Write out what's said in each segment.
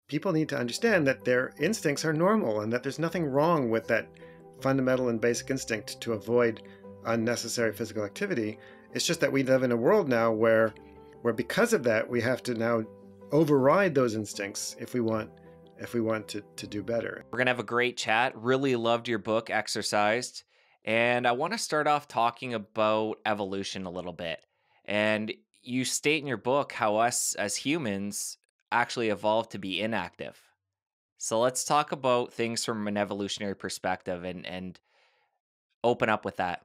people need to understand that their instincts are normal and that there's nothing wrong with that fundamental and basic instinct to avoid unnecessary physical activity. It's just that we live in a world now where because of that we have to now override those instincts if we want to do better. We're going to have a great chat. Really loved your book, Exercised. And I want to start off talking about evolution a little bit. And you state in your book how us as humans actually evolved to be inactive. So let's talk about things from an evolutionary perspective and open up with that.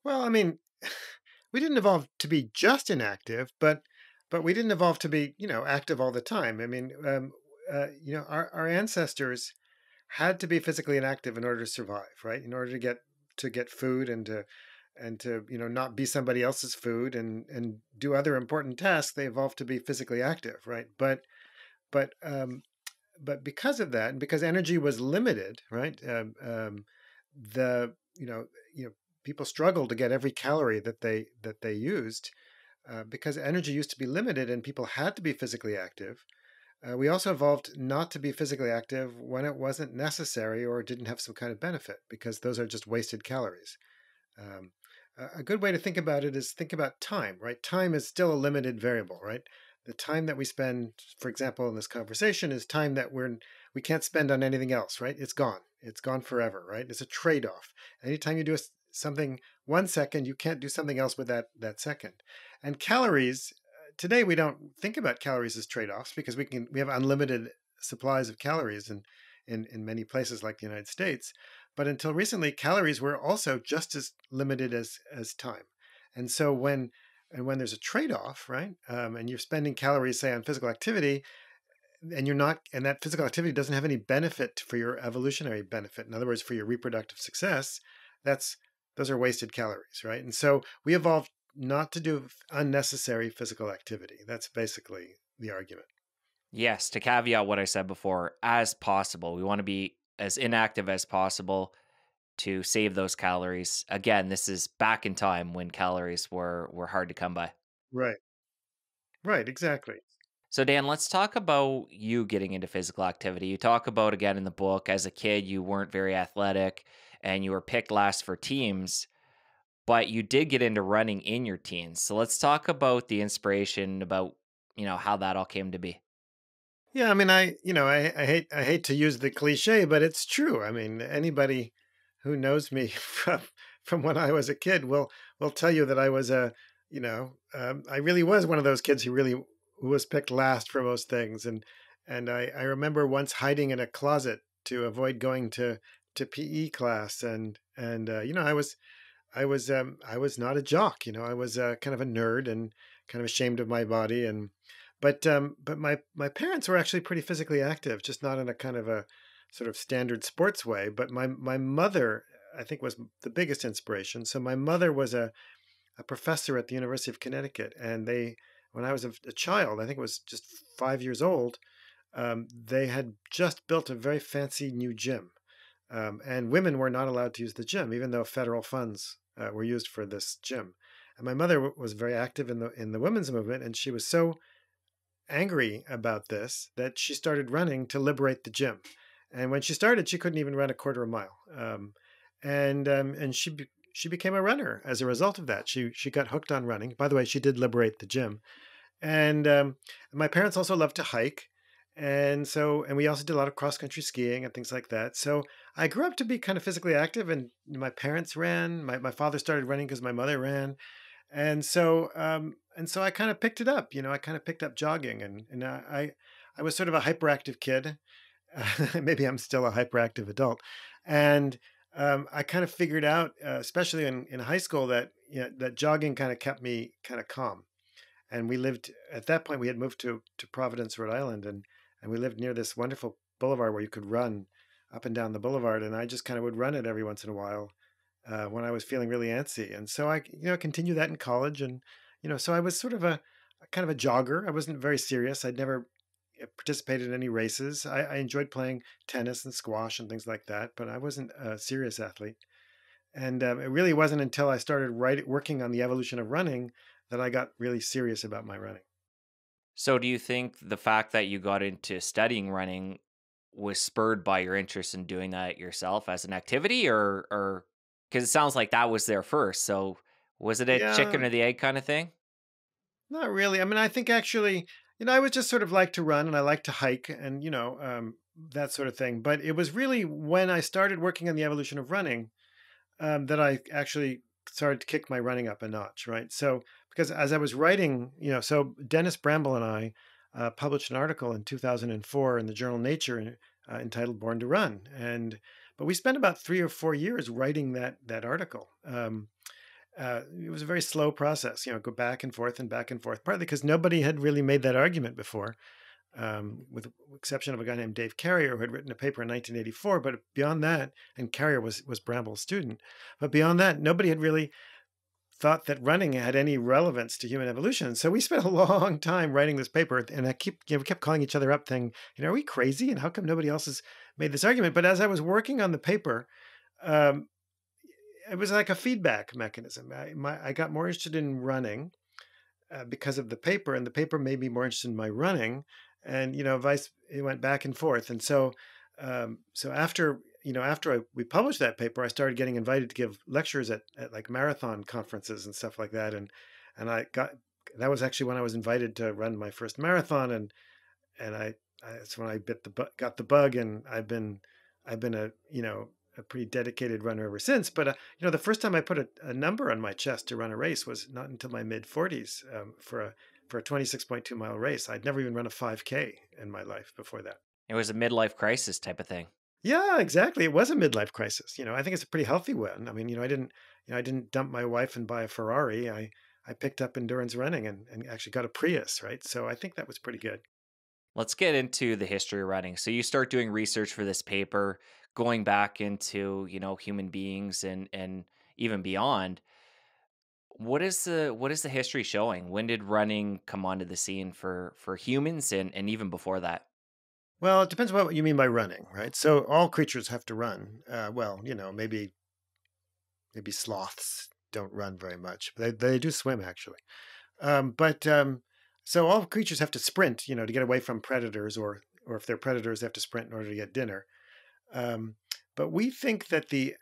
Well, I mean, we didn't evolve to be just inactive, but we didn't evolve to be, active all the time. I mean, our ancestors had to be physically inactive in order to survive, right? In order to get food and to not be somebody else's food and do other important tasks, they evolved to be physically active, right? But because of that, and because energy was limited, right? The people struggled to get every calorie that they used, because energy used to be limited and people had to be physically active. We also evolved not to be physically active when it wasn't necessary or didn't have some kind of benefit, because those are just wasted calories. Um, a good way to think about it is think about time, right? Time is still a limited variable, right? The time that we spend, for example, in this conversation is time that we can't spend on anything else, right? It's gone. It's gone forever, right? It's a trade-off. Anytime you do something 1 second, you can't do something else with that second. And calories, today we don't think about calories as trade-offs because we have unlimited supplies of calories in many places like the United States. But until recently, calories were also just as limited as time. And so when there's a trade-off, right, and you're spending calories, say, on physical activity, and that physical activity doesn't have any benefit for your evolutionary benefit. In other words, for your reproductive success, those are wasted calories, right? And so we evolved not to do unnecessary physical activity. That's basically the argument. Yes, to caveat what I said before, as possible. We want to be as inactive as possible to save those calories. Again, this is back in time when calories were hard to come by. Right. Right. Exactly. So Dan, let's talk about you getting into physical activity. You talk about again in the book as a kid you weren't very athletic and you were picked last for teams, but you did get into running in your teens. So let's talk about the inspiration about, how that all came to be. Yeah. I mean, I hate to use the cliche, but it's true. I mean, anybody who knows me from when I was a kid will tell you that I was I really was one of those kids who was picked last for most things, and I remember once hiding in a closet to avoid going to PE class, and I was not a jock. I was kind of a nerd and kind of ashamed of my body, but my parents were actually pretty physically active, just not in a kind of a sort of standard sports way. But my mother, I think, was the biggest inspiration. So my mother was a professor at the University of Connecticut, and when I was a child, I think it was just 5 years old, they had just built a very fancy new gym, and women were not allowed to use the gym, even though federal funds were used for this gym. And my mother was very active in the women's movement, and she was so angry about this that she started running to liberate the gym. And when she started, she couldn't even run a quarter of a mile. And she became a runner as a result of that. She got hooked on running. By the way, she did liberate the gym. And my parents also loved to hike. And we also did a lot of cross country skiing and things like that. So I grew up to be kind of physically active, and my parents ran. My father started running because my mother ran. And so I kind of picked it up. I kind of picked up jogging, and I was sort of a hyperactive kid. Maybe I'm still a hyperactive adult, and I kind of figured out, especially in high school, that jogging kind of kept me kind of calm. And we lived at that point. We had moved to Providence, Rhode Island, and we lived near this wonderful boulevard where you could run up and down the boulevard. And I just kind of would run it every once in a while when I was feeling really antsy. And so I continued that in college, and so I was sort of a kind of a jogger. I wasn't very serious. I'd never participated in any races. I enjoyed playing tennis and squash and things like that, but I wasn't a serious athlete. And it really wasn't until I started working on the evolution of running that I got really serious about my running. So, do you think the fact that you got into studying running was spurred by your interest in doing that yourself as an activity, or because it sounds like that was there first? So, was it a Yeah, chicken or the egg kind of thing? not really. I mean, I think actually, I was just sort of like to run and I like to hike and, that sort of thing. But it was really when I started working on the evolution of running that I actually started to kick my running up a notch, right? So, because as I was writing, so Dennis Bramble and I published an article in 2004 in the journal Nature entitled "Born to Run," but we spent about 3 or 4 years writing that article. It was a very slow process, go back and forth and back and forth, partly because nobody had really made that argument before, with the exception of a guy named Dave Carrier who had written a paper in 1984. But beyond that, and Carrier was Bramble's student, but beyond that, nobody had really thought that running had any relevance to human evolution. So we spent a long time writing this paper, and we kept calling each other up, saying, "Are we crazy? And how come nobody else has made this argument?" But as I was working on the paper, um, it was like a feedback mechanism. I got more interested in running because of the paper, and the paper made me more interested in my running, and vice it went back and forth. And so after we published that paper, I started getting invited to give lectures at like marathon conferences and stuff like that, and I got that was actually when I was invited to run my first marathon, and that's when I got the bug, and I've been a pretty dedicated runner ever since. But the first time I put a number on my chest to run a race was not until my mid 40s, for a 26.2 mile race. I'd never even run a 5K in my life before that. It was a midlife crisis type of thing. Yeah, exactly. It was a midlife crisis. I think it's a pretty healthy one. I mean, I didn't dump my wife and buy a Ferrari. I picked up endurance running and actually got a Prius, right? So I think that was pretty good. Let's get into the history of running. So, you start doing research for this paper, going back into human beings and even beyond. What is the history showing? When did running come onto the scene for humans and even before that? Well, it depends on what you mean by running, right? So all creatures have to run. Well, maybe sloths don't run very much. They do swim actually. But so all creatures have to sprint, to get away from predators, or if they're predators, they have to sprint in order to get dinner. Um, but we think that the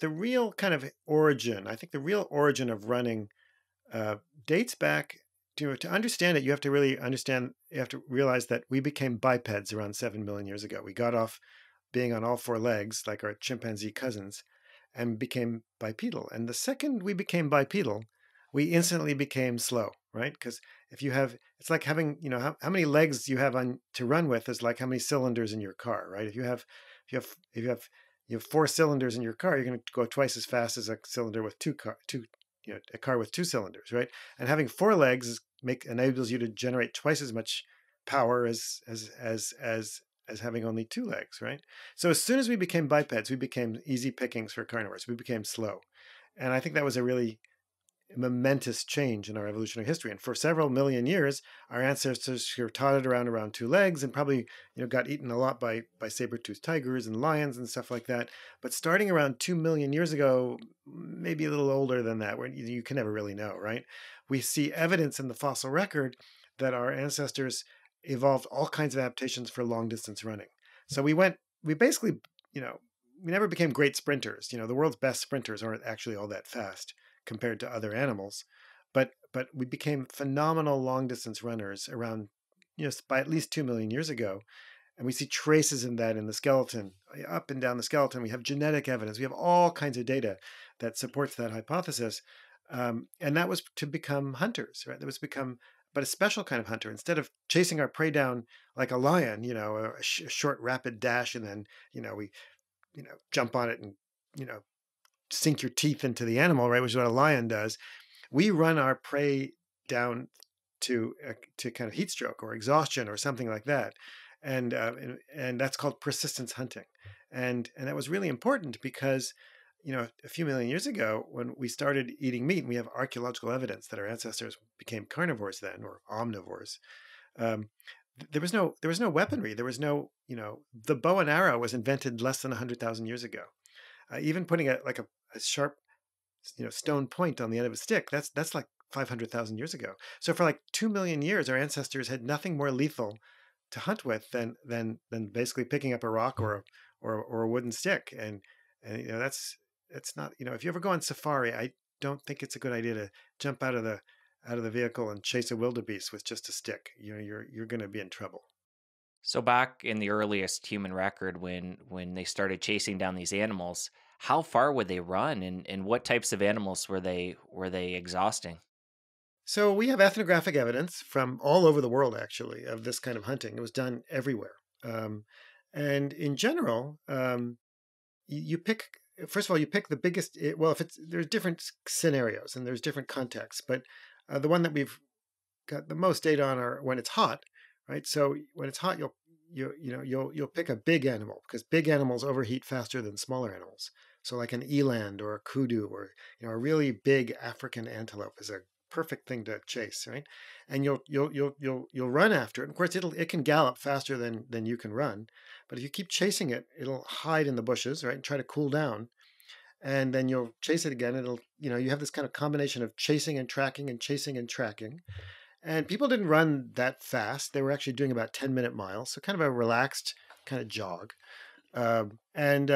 real kind of origin, I think the real origin of running uh, dates back to understand it. You have to really understand. You have to realize that we became bipeds around 7 million years ago. We got off being on all four legs like our chimpanzee cousins and became bipedal. And the second we became bipedal, we instantly became slow, right? Because if you have, it's like having, how many legs you have on to run with is like how many cylinders in your car, right? If you have 4 cylinders in your car, you're going to go twice as fast as a cylinder with a car with 2 cylinders, right? And having four legs enables you to generate twice as much power as having only two legs, right? So as soon as we became bipeds, we became easy pickings for carnivores. We became slow. And I think that was a really momentous change in our evolutionary history. And for several million years, our ancestors were trotted around two legs and probably got eaten a lot by saber-toothed tigers and lions and stuff like that. But starting around 2 million years ago, maybe a little older than that, where you can never really know, right? We see evidence in the fossil record that our ancestors evolved all kinds of adaptations for long distance running. So we basically, you know, we never became great sprinters. The world's best sprinters aren't actually all that fast compared to other animals, but we became phenomenal long distance runners around, by at least 2 million years ago. And we see traces in that in the skeleton, up and down the skeleton. We have genetic evidence. We have all kinds of data that supports that hypothesis. And that was to become hunters, right? That was become, but a special kind of hunter. Instead of chasing our prey down like a lion, a short, rapid dash, and then, we, jump on it and, you know, sink your teeth into the animal, right? Which is what a lion does. We run our prey down to kind of heat stroke or exhaustion or something like that, and that's called persistence hunting, and that was really important because a few million years ago when we started eating meat, and we have archaeological evidence that our ancestors became carnivores then or omnivores. Um, there was no weaponry. There was no the bow and arrow was invented less than 100,000 years ago. Even putting a sharp stone point on the end of a stick, that's like 500,000 years ago. So for like 2 million years, our ancestors had nothing more lethal to hunt with than basically picking up a rock or a wooden stick. And that's not, if you ever go on safari, I don't think it's a good idea to jump out of the vehicle and chase a wildebeest with just a stick. You're going to be in trouble. So back in the earliest human record, when they started chasing down these animals, how far would they run, and what types of animals were they exhausting? So we have ethnographic evidence from all over the world, actually, of this kind of hunting. It was done everywhere. Um, and in general, you pick, first of all, you pick the biggest. Well, if there's different scenarios and there's different contexts, but the one that we've got the most data on are when it's hot, right? So when it's hot, you'll pick a big animal because big animals overheat faster than smaller animals. So like an eland or a kudu or a really big African antelope is a perfect thing to chase, right? And you'll run after it. Of course, it can gallop faster than you can run, but if you keep chasing it, it'll hide in the bushes, right, and try to cool down. And then you'll chase it again. You have this kind of combination of chasing and tracking and chasing and tracking, and people didn't run that fast. They were actually doing about 10-minute miles, so kind of a relaxed kind of jog. And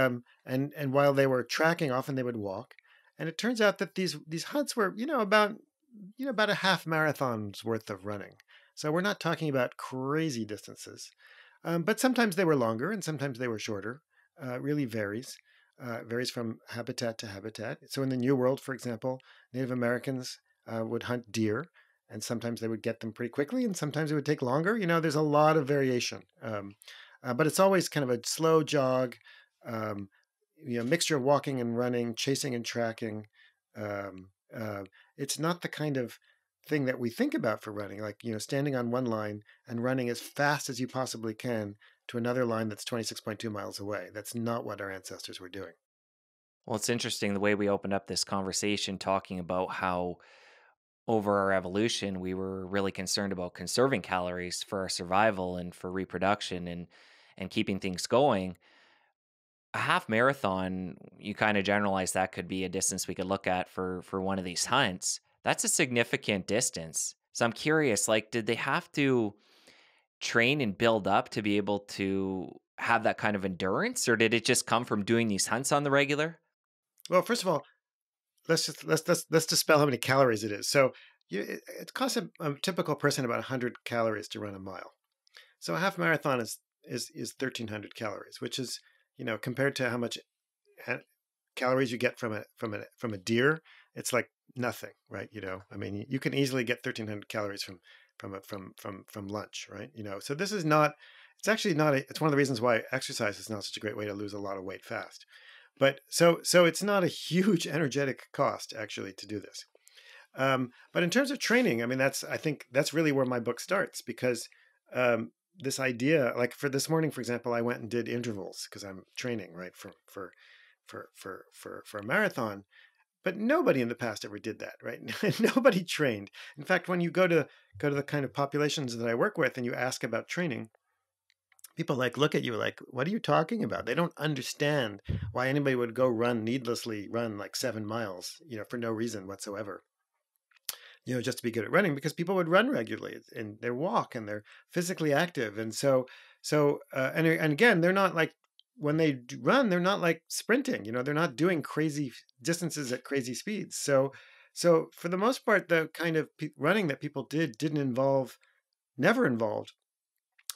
while they were tracking, often they would walk. And it turns out that these hunts were, about a half marathon's worth of running. So we're not talking about crazy distances, but sometimes they were longer and sometimes they were shorter. It really varies. Varies from habitat to habitat. So in the New World, for example, Native Americans would hunt deer, and sometimes they would get them pretty quickly, and sometimes it would take longer. There's a lot of variation, but it's always kind of a slow jog, um, mixture of walking and running, chasing and tracking. Um, it's not the kind of thing that we think about for running, like standing on one line and running as fast as you possibly can to another line that's 26.2 miles away. That's not what our ancestors were doing. Well, it's interesting the way we opened up this conversation talking about how over our evolution we were really concerned about conserving calories for our survival and for reproduction and keeping things going. A half marathon, you kind of generalize that could be a distance we could look at for one of these hunts. That's a significant distance. So I'm curious, like, did they have to train and build up to be able to have that kind of endurance, or did it just come from doing these hunts on the regular? Well, first of all, let's dispel how many calories it is. So it costs a typical person about 100 calories to run a mile. So a half marathon is 1,300 calories, which is compared to how much uh, calories you get from a deer, it's like nothing, right? I mean, you can easily get 1,300 calories from lunch, right? So this is not. It's actually not. It's one of the reasons why exercise is not such a great way to lose a lot of weight fast. But so it's not a huge energetic cost actually to do this. But in terms of training, I mean, I think that's really where my book starts because this idea, like for this morning, for example, I went and did intervals because I'm training, right, for a marathon. But nobody in the past ever did that, right? Nobody trained. In fact, when you go to the kind of populations that I work with and you ask about training, people like look at you like, what are you talking about? They don't understand why anybody would go needlessly run like 7 miles, for no reason whatsoever, just to be good at running, because people would run regularly and they walk and they're physically active. And and again, they're not like, when they run, they're not like sprinting, they're not doing crazy distances at crazy speeds. So for the most part, the kind of running that people didn't involve, never involved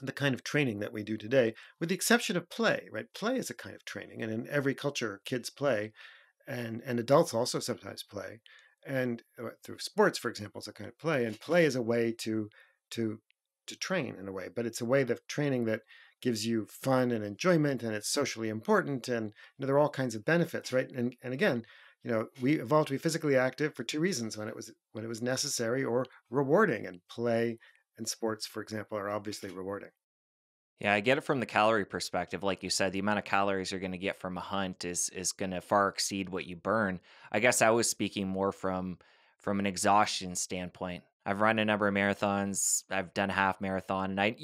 the kind of training that we do today, with the exception of play, right? Play is a kind of training. And in every culture, kids play and adults also sometimes play. And through sports, for example, is a kind of play. And play is a way to train in a way, but it's a way of training that gives you fun and enjoyment, and it's socially important, and there are all kinds of benefits, right? And again, we evolved to be physically active for two reasons: when it was necessary or rewarding, and play and sports, for example, are obviously rewarding. Yeah, I get it from the calorie perspective. Like you said, the amount of calories you're going to get from a hunt is going to far exceed what you burn. I guess I was speaking more from an exhaustion standpoint. I've run a number of marathons. I've done a half marathon, and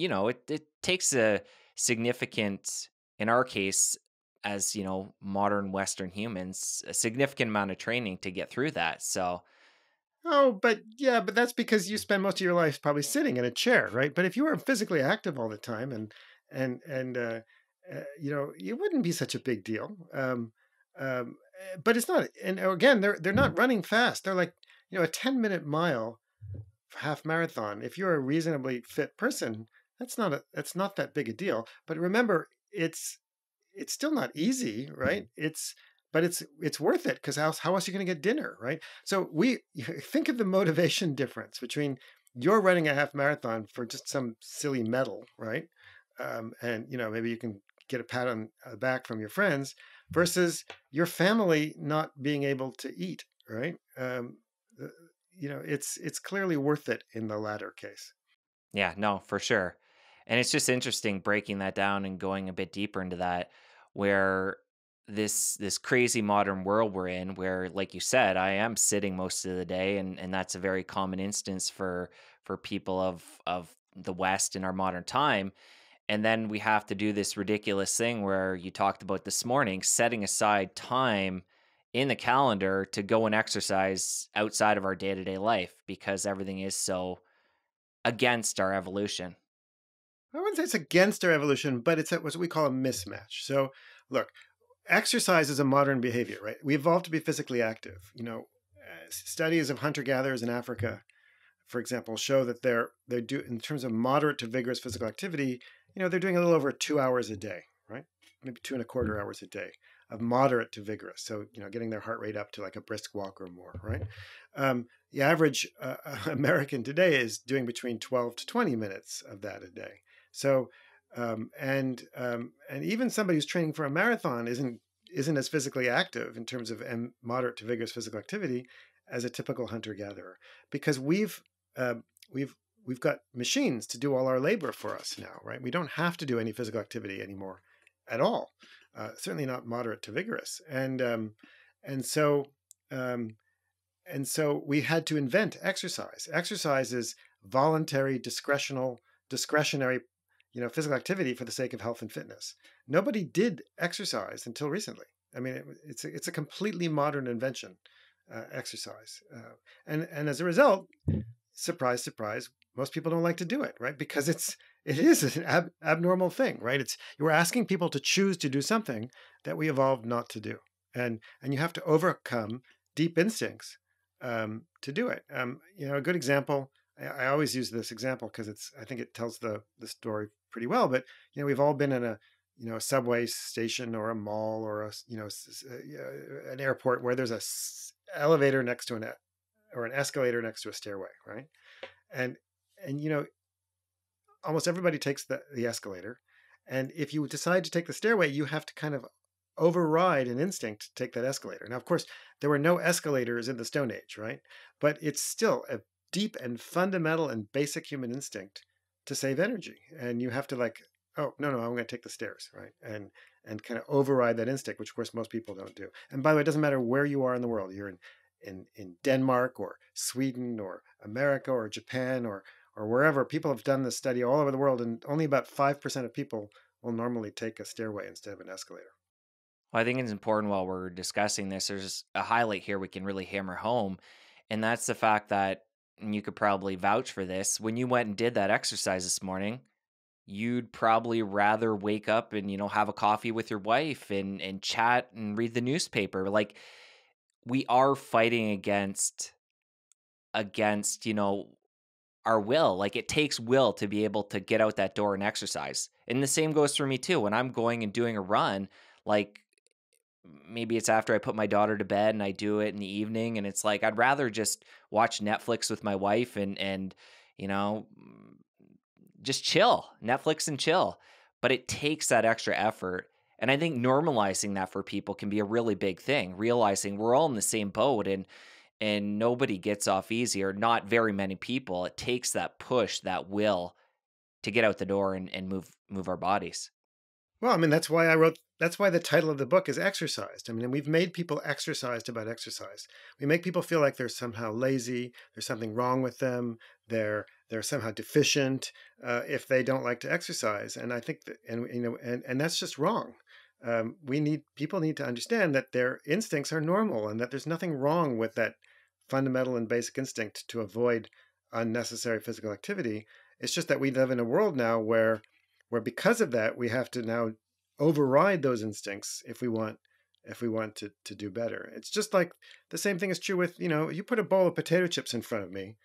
it takes a significant, in our case, as modern Western humans, a significant amount of training to get through that. So Oh, but yeah, but that's because you spend most of your life probably sitting in a chair, right? But if you were physically active all the time and you know, it wouldn't be such a big deal. But it's not. And again, they're not running fast. They're like, you know, a 10-minute mile half marathon. If you're a reasonably fit person, that's not that big a deal. But remember, it's still not easy, right? But it's worth it because how else are you going to get dinner, right? So we think of the motivation difference between you're running a half marathon for just some silly medal, right? And you know, maybe you can get a pat on the back from your friends versus your family not being able to eat, right? Uh, you know, it's clearly worth it in the latter case. Yeah, no, for sure. And it's just interesting breaking that down and going a bit deeper into that where this crazy modern world we're in where like you said I am sitting most of the day and that's a very common instance for people of the west in our modern time and then we have to do this ridiculous thing where you talked about this morning setting aside time in the calendar to go and exercise outside of our day-to-day life because everything is so against our evolution. I wouldn't say it's against our evolution, but it's what we call a mismatch. So, look, exercise is a modern behavior, right? We evolved to be physically active. You know, studies of hunter gatherers in Africa, for example, show that they do in terms of moderate to vigorous physical activity. You know, they're doing a little over 2 hours a day, right? Maybe 2.25 hours a day of moderate to vigorous. So you know, getting their heart rate up to like a brisk walk or more, right? The average American today is doing between 12 to 20 minutes of that a day. So and even somebody who's training for a marathon isn't as physically active in terms of moderate to vigorous physical activity as a typical hunter gatherer because uh, we've we've got machines to do all our labor for us now, right? We don't have to do any physical activity anymore at all. Certainly not moderate to vigorous, and so um, and so we had to invent exercise. Exercise is voluntary, discretionary, you know, physical activity for the sake of health and fitness. Nobody did exercise until recently. I mean, it's a completely modern invention, exercise, and as a result, surprise, surprise, most people don't like to do it, right? Because it is an abnormal thing, right? It's you're asking people to choose to do something that we evolved not to do, and you have to overcome deep instincts to do it. You know, a good example. I always use this example because I think it tells the story pretty well. But you know, we've all been in a you know a subway station or a mall or a you know an airport where there's a elevator next to or an escalator next to a stairway, right? And you know, almost everybody takes the escalator. And if you decide to take the stairway, you have to kind of override an instinct to take that escalator. Now, of course, there were no escalators in the Stone Age, right? But it's still a deep and fundamental and basic human instinct to save energy. And you have to like, oh, no, I'm going to take the stairs, right? And kind of override that instinct, which of course most people don't do. And by the way, it doesn't matter where you are in the world. You're in Denmark or Sweden or America or Japan or wherever. People have done this study all over the world, and only about 5% of people will normally take a stairway instead of an escalator. Well, I think it's important while we're discussing this, there's a highlight here we can really hammer home. And that's the fact that, and you could probably vouch for this, when you went and did that exercise this morning, you'd probably rather wake up and, have a coffee with your wife and chat and read the newspaper. Like we are fighting against our will. Like it takes will to be able to get out that door and exercise. And the same goes for me too. When I'm going and doing a run, like maybe it's after I put my daughter to bed and I do it in the evening and it's like I'd rather just watch Netflix with my wife and you know just chill, Netflix and chill. But it takes that extra effort. And I think normalizing that for people can be a really big thing, realizing we're all in the same boat and nobody gets off easy or not very many people. It takes that push, that will to get out the door and move our bodies. Well, I mean, that's why the title of the book is Exercised. I mean, and we've made people exercised about exercise. We make people feel like they're somehow lazy, there's something wrong with them, they're somehow deficient if they don't like to exercise. And I think that, and you know, and that's just wrong. People need to understand that their instincts are normal and that there's nothing wrong with that fundamental and basic instinct to avoid unnecessary physical activity. It's just that we live in a world now where because of that we have to now override those instincts if we want to do better. It's just like the same thing is true with, you put a bowl of potato chips in front of me,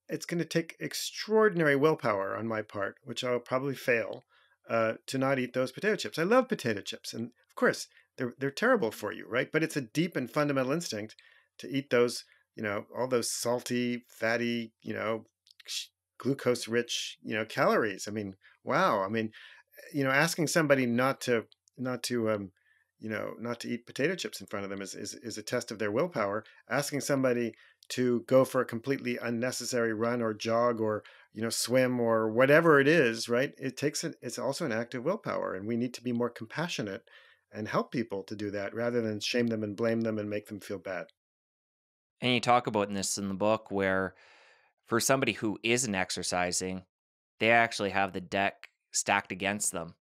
it's going to take extraordinary willpower on my part, which I'll probably fail, to not eat those potato chips. I love potato chips, and of course they're terrible for you, right? But it's a deep and fundamental instinct to eat those, all those salty, fatty, glucose-rich, calories. I mean, wow. I mean, asking somebody not to not to eat potato chips in front of them is a test of their willpower. Asking somebody to go for a completely unnecessary run or jog or swim or whatever it is, right? It's also an act of willpower, and we need to be more compassionate and help people to do that rather than shame them and blame them and make them feel bad. And you talk about this in the book where for somebody who isn't exercising, they actually have the deck stacked against them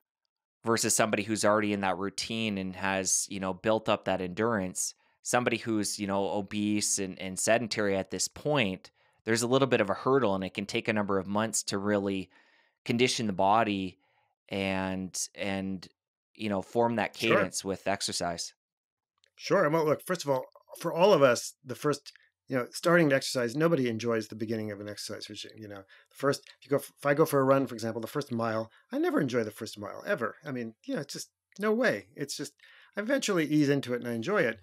versus somebody who's already in that routine and has, built up that endurance. Somebody who's, obese and sedentary at this point, there's a little bit of a hurdle and it can take a number of months to really condition the body and form that Sure. cadence with exercise. Sure. Well, look, first of all, for all of us, the first, starting to exercise, nobody enjoys the beginning of an exercise regime. The first, if I go for a run, for example, the first mile, I never enjoy the first mile ever. I mean, it's just no way. It's just, I eventually ease into it and I enjoy it.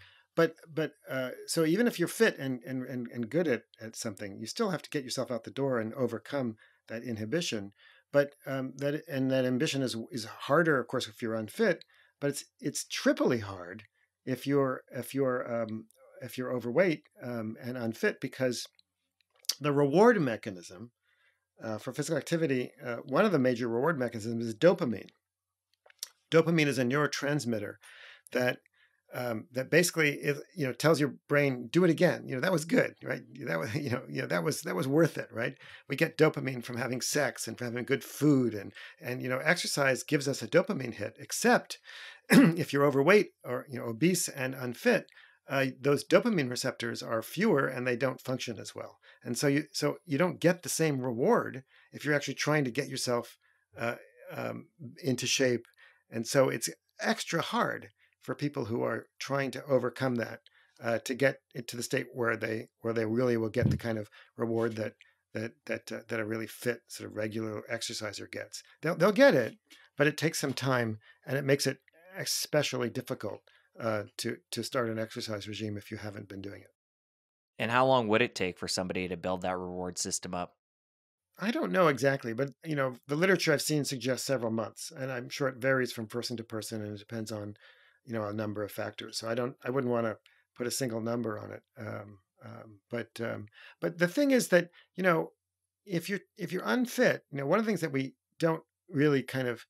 So even if you're fit and good at something, you still have to get yourself out the door and overcome that inhibition. That ambition is harder, of course, if you're unfit, but it's triply hard if you're overweight and unfit, because the reward mechanism for physical activity, one of the major reward mechanisms is dopamine. Dopamine is a neurotransmitter that that basically tells your brain, do it again. That was good, right? That was that was worth it, right? We get dopamine from having sex and from having good food, and exercise gives us a dopamine hit. Except if you're overweight or obese and unfit, those dopamine receptors are fewer and they don't function as well. And so you don't get the same reward if you're actually trying to get yourself uh, into shape. And so it's extra hard for people who are trying to overcome that, to get into the state where they really will get the kind of reward that a really fit sort of regular exerciser gets. They'll get it, but it takes some time, and it makes it especially difficult to start an exercise regime if you haven't been doing it. And how long would it take for somebody to build that reward system up? I don't know exactly, but the literature I've seen suggests several months, and I'm sure it varies from person to person, and it depends on a number of factors. So I wouldn't want to put a single number on it. But the thing is that if you're unfit, one of the things that we don't really kind of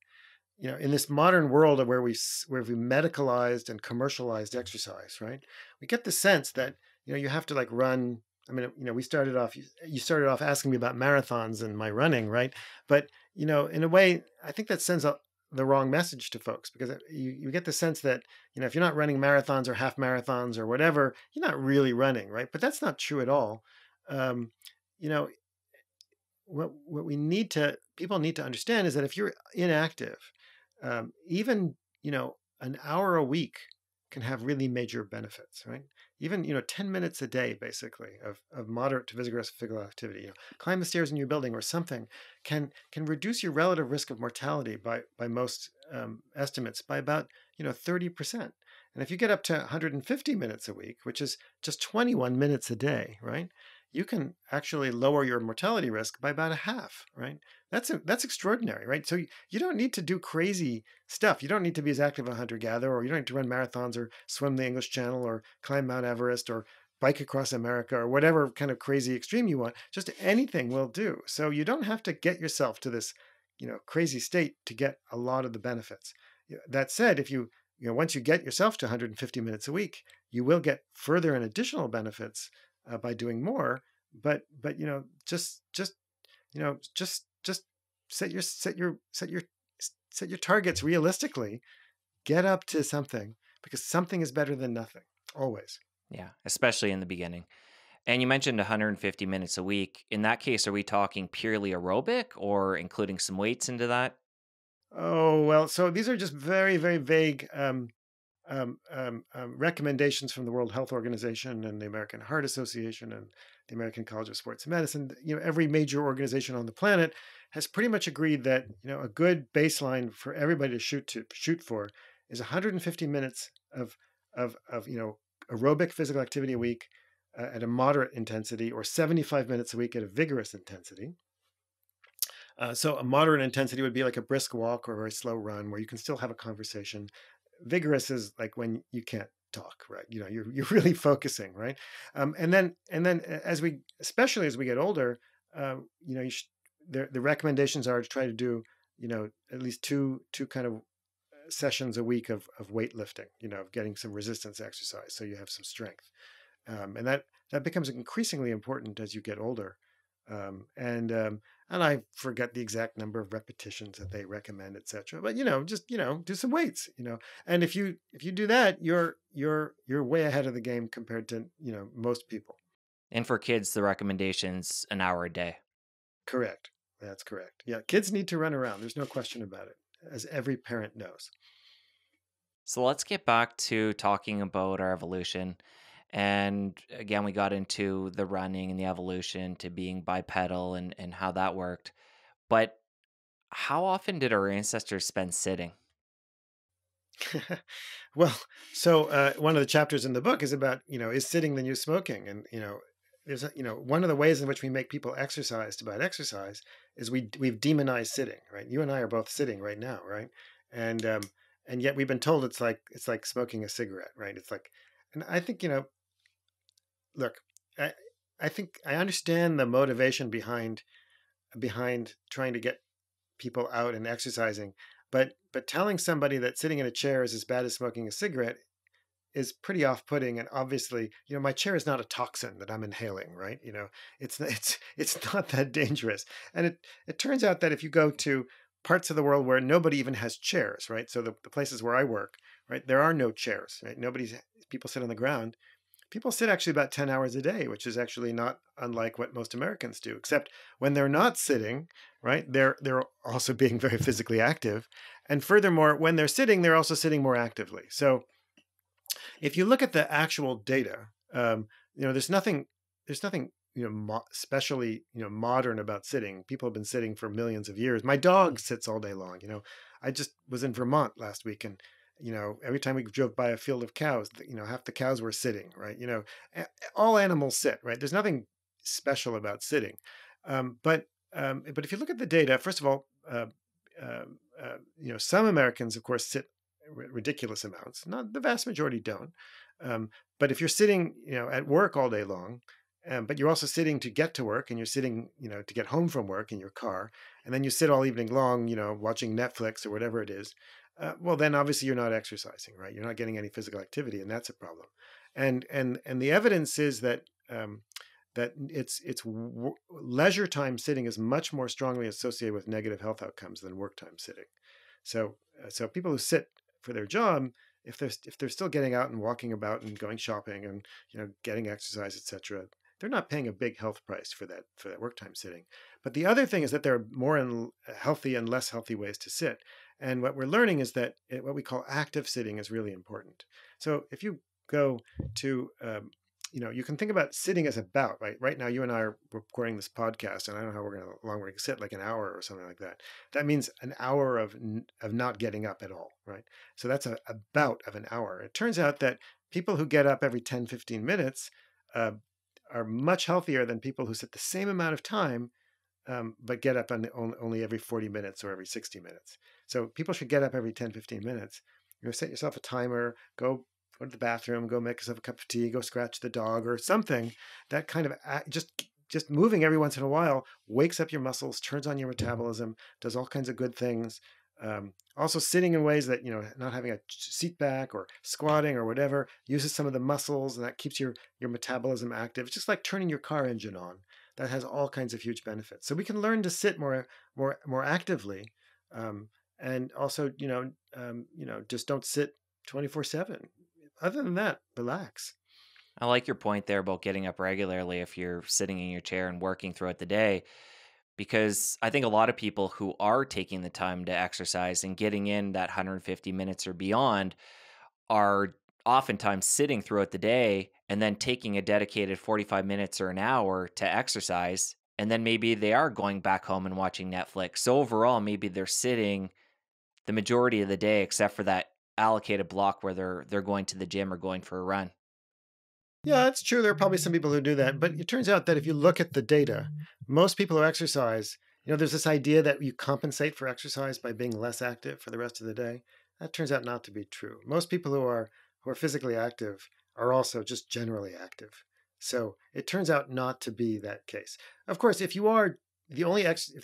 in this modern world of where we medicalized and commercialized exercise, right? We get the sense that you have to like run. I mean, we started off. You started off asking me about marathons and my running, right? But in a way, I think that sends out the wrong message to folks, because you get the sense that if you're not running marathons or half marathons or whatever, you're not really running, right? But that's not true at all. Um, you know, what we need to people need to understand is that if you're inactive, even an hour a week can have really major benefits, right? Even 10 minutes a day, basically, of moderate to vigorous physical activity. Climb the stairs in your building or something can reduce your relative risk of mortality by most estimates by about 30%. And if you get up to 150 minutes a week, which is just 21 minutes a day, right? You can actually lower your mortality risk by about a half, right? That's extraordinary, right? So you don't need to do crazy stuff. You don't need to be as active a hunter gatherer, or you don't need to run marathons or swim the English Channel or climb Mount Everest or bike across America or whatever kind of crazy extreme you want. Just anything will do. So you don't have to get yourself to this, crazy state to get a lot of the benefits. That said, if once you get yourself to 150 minutes a week, you will get further and additional benefits by doing more. But just set your targets realistically. Get up to something, because something is better than nothing, always. Yeah, especially in the beginning. And you mentioned 150 minutes a week. In that case, are we talking purely aerobic or including some weights into that? Oh, well, so these are just very, very vague recommendations from the World Health Organization and the American Heart Association and the American College of Sports Medicine. Every major organization on the planet has pretty much agreed that a good baseline for everybody to shoot for is 150 minutes of aerobic physical activity a week at a moderate intensity, or 75 minutes a week at a vigorous intensity. So a moderate intensity would be like a brisk walk or a very slow run where you can still have a conversation. Vigorous is like when you can't talk, right? You're really focusing, right? And then as we, especially as we get older, the recommendations are to try to do at least two kind of sessions a week of weightlifting, of getting some resistance exercise, so you have some strength, and that becomes increasingly important as you get older. And I forget the exact number of repetitions that they recommend, etc. But just do some weights, and if you do that, you're way ahead of the game compared to most people. And for kids, the recommendation's an hour a day. Correct. That's correct. Yeah, kids need to run around. There's no question about it, as every parent knows. So let's get back to talking about our evolution. And again, we got into the running and the evolution to being bipedal and how that worked. But how often did our ancestors spend sitting? Well, so one of the chapters in the book is about, is sitting the new smoking? And, one of the ways in which we make people exercised about exercise is we've demonized sitting, right? You and I are both sitting right now, right? And, um, and yet we've been told it's like smoking a cigarette, right? It's like, and I think, look, I, I think I understand the motivation behind trying to get people out and exercising, but telling somebody that sitting in a chair is as bad as smoking a cigarette is pretty off-putting. And obviously, my chair is not a toxin that I'm inhaling, right? It's not that dangerous. And it turns out that if you go to parts of the world where nobody even has chairs, right? So the places where I work, right, there are no chairs, right? People sit on the ground. People sit actually about 10 hours a day, which is actually not unlike what most Americans do, except when they're not sitting, right? They're also being very physically active. And furthermore, when they're sitting, they're also sitting more actively. So if you look at the actual data, there's nothing especially modern about sitting. People have been sitting for millions of years. My dog sits all day long. I just was in Vermont last week, and every time we drove by a field of cows, half the cows were sitting, right? All animals sit, right? There's nothing special about sitting, but if you look at the data, first of all, some Americans, of course, sit ridiculous amounts. Not the vast majority don't. Um, but if you're sitting, at work all day long, but you're also sitting to get to work, and you're sitting, to get home from work in your car, and then you sit all evening long, watching Netflix or whatever it is. Well, then obviously you're not exercising, right? You're not getting any physical activity, and that's a problem. And the evidence is that leisure time sitting is much more strongly associated with negative health outcomes than work time sitting. So people who sit for their job, if they're still getting out and walking about and going shopping and getting exercise, etc., they're not paying a big health price for that work time sitting. But the other thing is that there are more healthy and less healthy ways to sit. And what we're learning is that what we call active sitting is really important. So if you go to you can think about sitting as a bout, right? Right now, you and I are recording this podcast, and I don't know how long we're going to sit, like an hour or something like that. That means an hour of not getting up at all, right? So that's a bout of an hour. It turns out that people who get up every 10, 15 minutes uh, are much healthier than people who sit the same amount of time, but get up only every 40 minutes or every 60 minutes. So people should get up every 10, 15 minutes. Set yourself a timer, go to the bathroom, go make yourself a cup of tea, go scratch the dog or something. That kind of just moving every once in a while wakes up your muscles, turns on your metabolism, does all kinds of good things. Also, sitting in ways that not having a seat back or squatting or whatever uses some of the muscles, and that keeps your metabolism active. It's just like turning your car engine on. That has all kinds of huge benefits. So we can learn to sit more actively, and also just don't sit 24/7. Other than that, relax. I like your point there about getting up regularly if you're sitting in your chair and working throughout the day, because I think a lot of people who are taking the time to exercise and getting in that 150 minutes or beyond are oftentimes sitting throughout the day and then taking a dedicated 45 minutes or an hour to exercise. And then maybe they are going back home and watching Netflix. So overall, maybe they're sitting the majority of the day, except for that allocated block where they're going to the gym or going for a run. Yeah, it's true. There are probably some people who do that, but it turns out that if you look at the data, most people who exercise, there's this idea that you compensate for exercise by being less active for the rest of the day. That turns out not to be true. Most people who are physically active are also just generally active. So it turns out not to be that case. Of course, if you are the only ex, if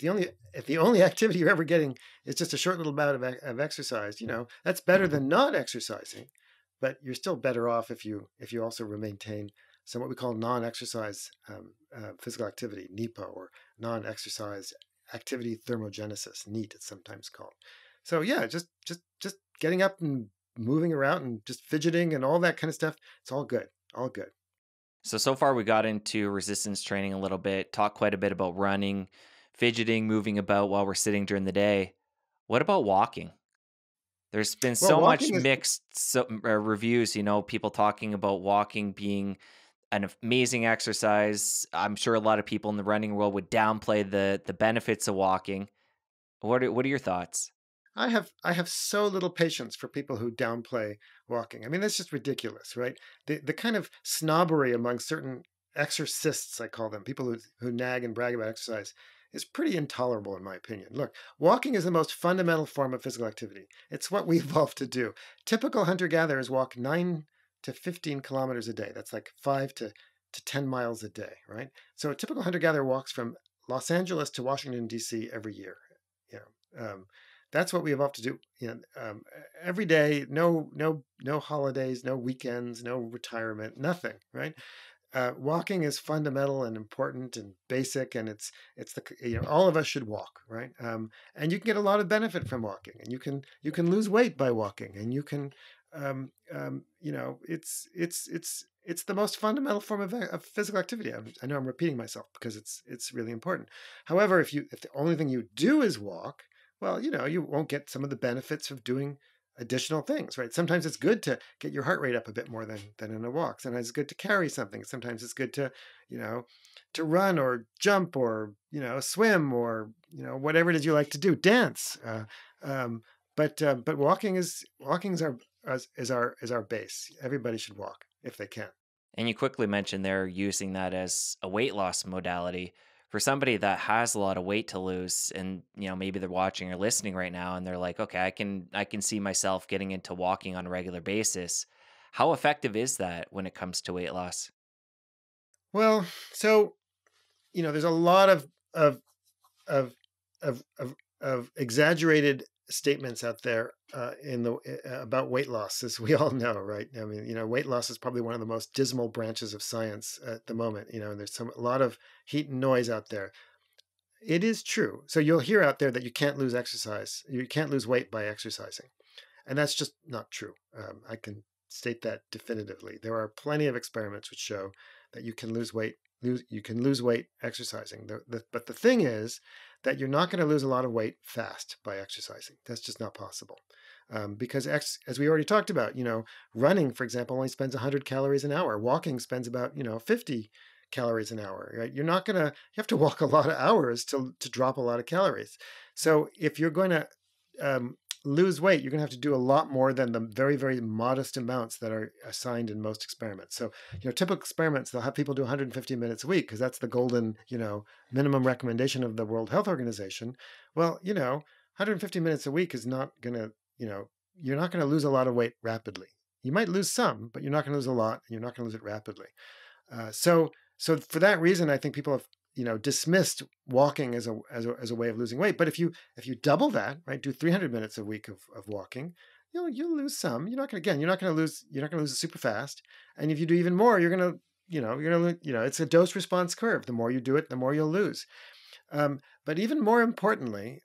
the only activity you're ever getting is just a short little bout of exercise, that's better than not exercising, but you're still better off if you also maintain some what we call non-exercise physical activity, NEPA, or non-exercise activity thermogenesis, NEAT, it's sometimes called. So yeah, just getting up and moving around and just fidgeting and all that kind of stuff. It's all good, all good. So far we got into resistance training a little bit, talked quite a bit about running, fidgeting, moving about while we're sitting during the day. What about walking? There's been Well, so much walking is mixed reviews, people talking about walking being an amazing exercise. I'm sure a lot of people in the running world would downplay the benefits of walking. What are your thoughts? I have so little patience for people who downplay walking. I mean, that's just ridiculous, right? The kind of snobbery among certain exorcists, I call them, people who nag and brag about exercise, is pretty intolerable in my opinion. Look, walking is the most fundamental form of physical activity. It's what we evolved to do. Typical hunter-gatherers walk 9 to 15 kilometers a day. That's like 5 to 10 miles a day, right? So a typical hunter-gatherer walks from Los Angeles to Washington, D.C. every year. You that's what we evolved to do. Every day, no holidays, no weekends, no retirement, nothing. Right? Walking is fundamental and important and basic, and it's the all of us should walk, right? And you can get a lot of benefit from walking, and you can lose weight by walking, and you can, it's the most fundamental form of physical activity. I know I'm repeating myself because it's really important. However, if the only thing you do is walk, well, you won't get some of the benefits of doing additional things, right? Sometimes it's good to get your heart rate up a bit more than in a walk. Sometimes it's good to carry something. Sometimes it's good you know, to run or jump or, swim or, whatever it is you like to do, dance. But walking is our base. Everybody should walk if they can. And you quickly mentioned they're using that as a weight loss modality. For somebody that has a lot of weight to lose and maybe they're watching or listening right now and they're like, "Okay, I can see myself getting into walking on a regular basis." How effective is that when it comes to weight loss? Well, so there's a lot of of exaggerated statements out there about weight loss, as we all know, right? I mean, weight loss is probably one of the most dismal branches of science at the moment. And there's a lot of heat and noise out there. It is true. So you'll hear out there that you can't lose weight by exercising. And that's just not true. I can state that definitively. There are plenty of experiments which show that you can lose weight. You can lose weight exercising. But the thing is that you're not going to lose a lot of weight fast by exercising. That's just not possible. Because as we already talked about, running, for example, only spends 100 calories an hour. Walking spends about 50 calories an hour. Right? You have to walk a lot of hours to drop a lot of calories. So if you're going to lose weight, you're going to have to do a lot more than the very, very modest amounts that are assigned in most experiments. So, typical experiments, they'll have people do 150 minutes a week because that's the golden, minimum recommendation of the World Health Organization. Well, 150 minutes a week is not going to, you're not going to lose a lot of weight rapidly. You might lose some, but you're not going to lose a lot, and you're not going to lose it rapidly. So for that reason, I think people have dismissed walking as a way of losing weight. But if you double that, right, do 300 minutes a week of walking, you'll lose some. You're not going to lose it super fast. And if you do even more, it's a dose response curve. The more you do it, the more you'll lose. But even more importantly,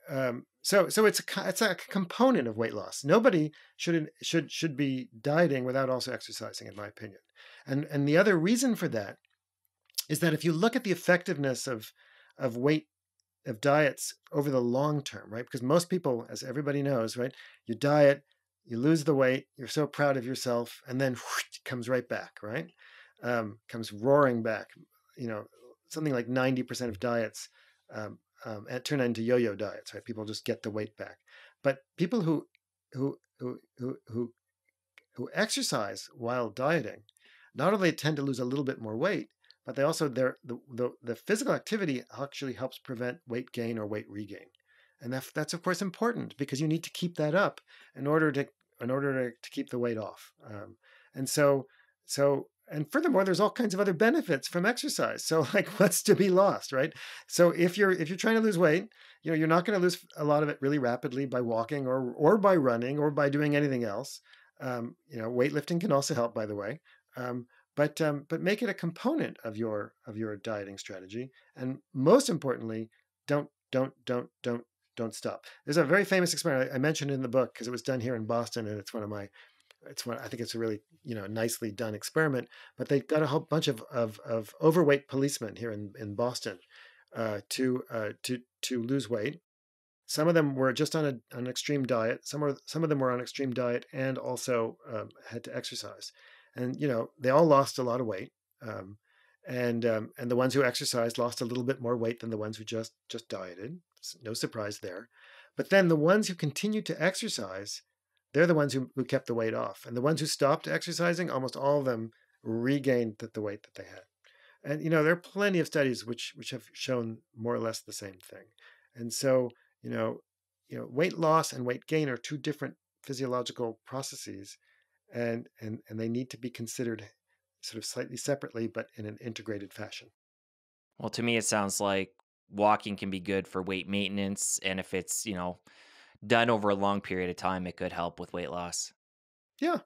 So it's a component of weight loss. Nobody should be dieting without also exercising, in my opinion. And the other reason for that is that if you look at the effectiveness of weight of diets over the long term, right? Because most people, as everybody knows, right, you diet, you lose the weight, you're so proud of yourself, and then whoosh, it comes right back, right? Comes roaring back. You know, something like 90% of diets turn into yo-yo diets, right? People just get the weight back. But people who who who who who exercise while dieting, not only tend to lose a little bit more weight, but they also the physical activity actually helps prevent weight gain or weight regain, and that's of course important because you need to keep that up in order to keep the weight off. And and furthermore, there's all kinds of other benefits from exercise. So like, what's to be lost, right? So if you're trying to lose weight, you're not going to lose a lot of it really rapidly by walking or by running or by doing anything else. Weightlifting can also help, by the way. Um, but make it a component of your dieting strategy, and most importantly, don't don't don't don't don't stop. There's a very famous experiment I mentioned in the book because it was done here in Boston, and I think it's a really nicely done experiment. But they got a whole bunch of overweight policemen here in Boston to lose weight. Some of them were just on an extreme diet. Some of them were on extreme diet and also had to exercise. And they all lost a lot of weight. Um, and the ones who exercised lost a little bit more weight than the ones who just dieted. No surprise there. But then the ones who continued to exercise, they're the ones who kept the weight off. And the ones who stopped exercising, almost all of them regained the weight that they had. And there are plenty of studies which have shown more or less the same thing. And so you know, weight loss and weight gain are two different physiological processes, and they need to be considered sort of slightly separately, but in an integrated fashion. Well, to me, it sounds like walking can be good for weight maintenance. And if it's, done over a long period of time, it could help with weight loss. Yeah,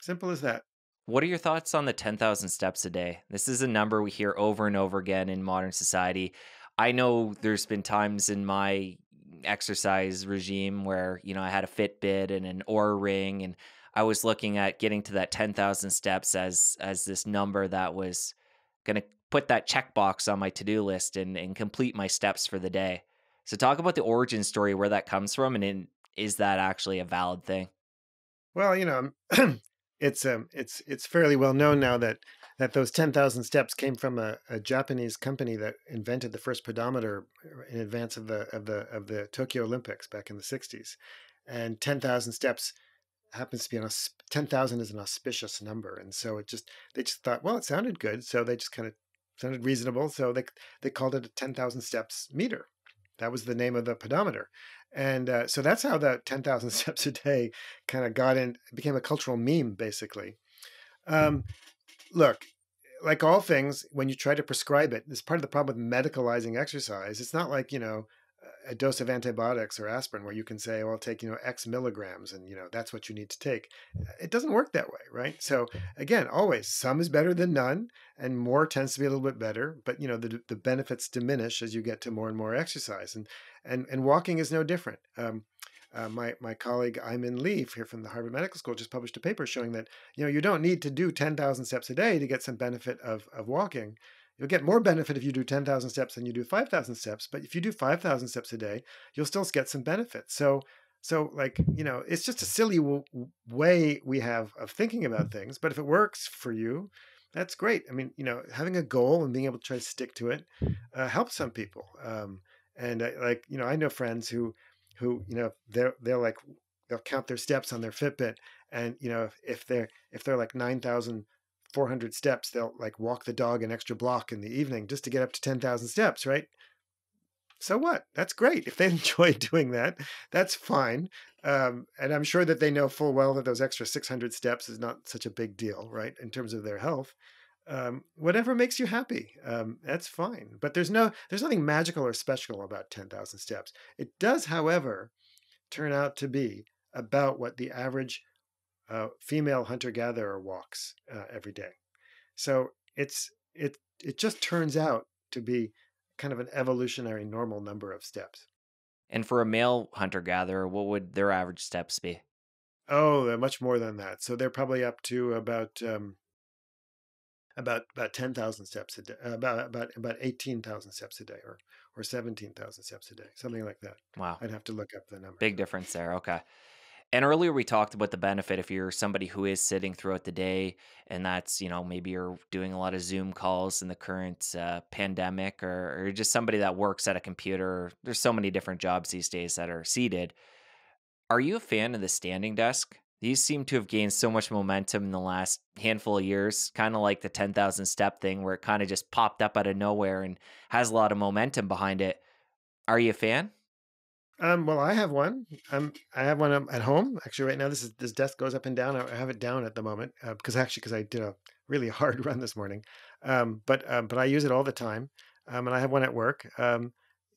simple as that. What are your thoughts on the 10,000 steps a day? This is a number we hear over and over again in modern society. I know there's been times in my exercise regime where, I had a Fitbit and an Oura ring, and I was looking at getting to that 10,000 steps as this number that was going to put that checkbox on my to-do list and complete my steps for the day. So talk about the origin story, where that comes from, is that actually a valid thing? Well, it's fairly well known now that those 10,000 steps came from a Japanese company that invented the first pedometer in advance of the Tokyo Olympics back in the 60s. And 10,000 steps happens to be 10,000 is an auspicious number, and so they just thought, well, it sounded good, so they just kind of sounded reasonable, so they called it a 10,000 steps meter. That was the name of the pedometer, and so that's how the 10,000 steps a day kind of became a cultural meme, basically. Um, Look, like all things, when you try to prescribe it, this is part of the problem with medicalizing exercise. It's not like, a dose of antibiotics or aspirin where you can say, well, take, X milligrams and, that's what you need to take. It doesn't work that way, right? So again, always some is better than none, and more tends to be a little bit better. But, the benefits diminish as you get to more and more exercise. And walking is no different. My colleague Ayman Lee here from the Harvard Medical School just published a paper showing that you don't need to do 10,000 steps a day to get some benefit of walking. You'll get more benefit if you do 10,000 steps than you do 5,000 steps. But if you do 5,000 steps a day, you'll still get some benefit. So like it's just a silly way we have of thinking about things. But if it works for you, that's great. I mean, having a goal and being able to try to stick to it helps some people. And I know friends who they'll count their steps on their Fitbit, and if they're like 9,400 steps, they'll like walk the dog an extra block in the evening just to get up to 10,000 steps, right? So what? That's great. If they enjoy doing that, that's fine. And I'm sure that they know full well that those extra 600 steps is not such a big deal, right, in terms of their health. Whatever makes you happy, that's fine. But there's nothing magical or special about 10,000 steps. It does, however, turn out to be about what the average female hunter-gatherer walks every day. So it just turns out to be kind of an evolutionary normal number of steps. And for a male hunter gatherer, what would their average steps be? Oh, they're much more than that. So they're probably up to about 10,000 steps a day, about 18,000 steps a day, or 17,000 steps a day, something like that. Wow, I'd have to look up the numbers. big difference there. Okay. And earlier we talked about the benefit if you're somebody who is sitting throughout the day, and that's, maybe you're doing a lot of Zoom calls in the current pandemic, or you're just somebody that works at a computer. There's so many different jobs these days that are seated. Are you a fan of the standing desk? These seem to have gained so much momentum in the last handful of years, kind of like the 10,000 step thing where it kind of just popped up out of nowhere and has a lot of momentum behind it. Are you a fan? Well, I have one. I have one at home. Actually, right now, this desk goes up and down. I have it down at the moment because I did a really hard run this morning. But I use it all the time, and I have one at work.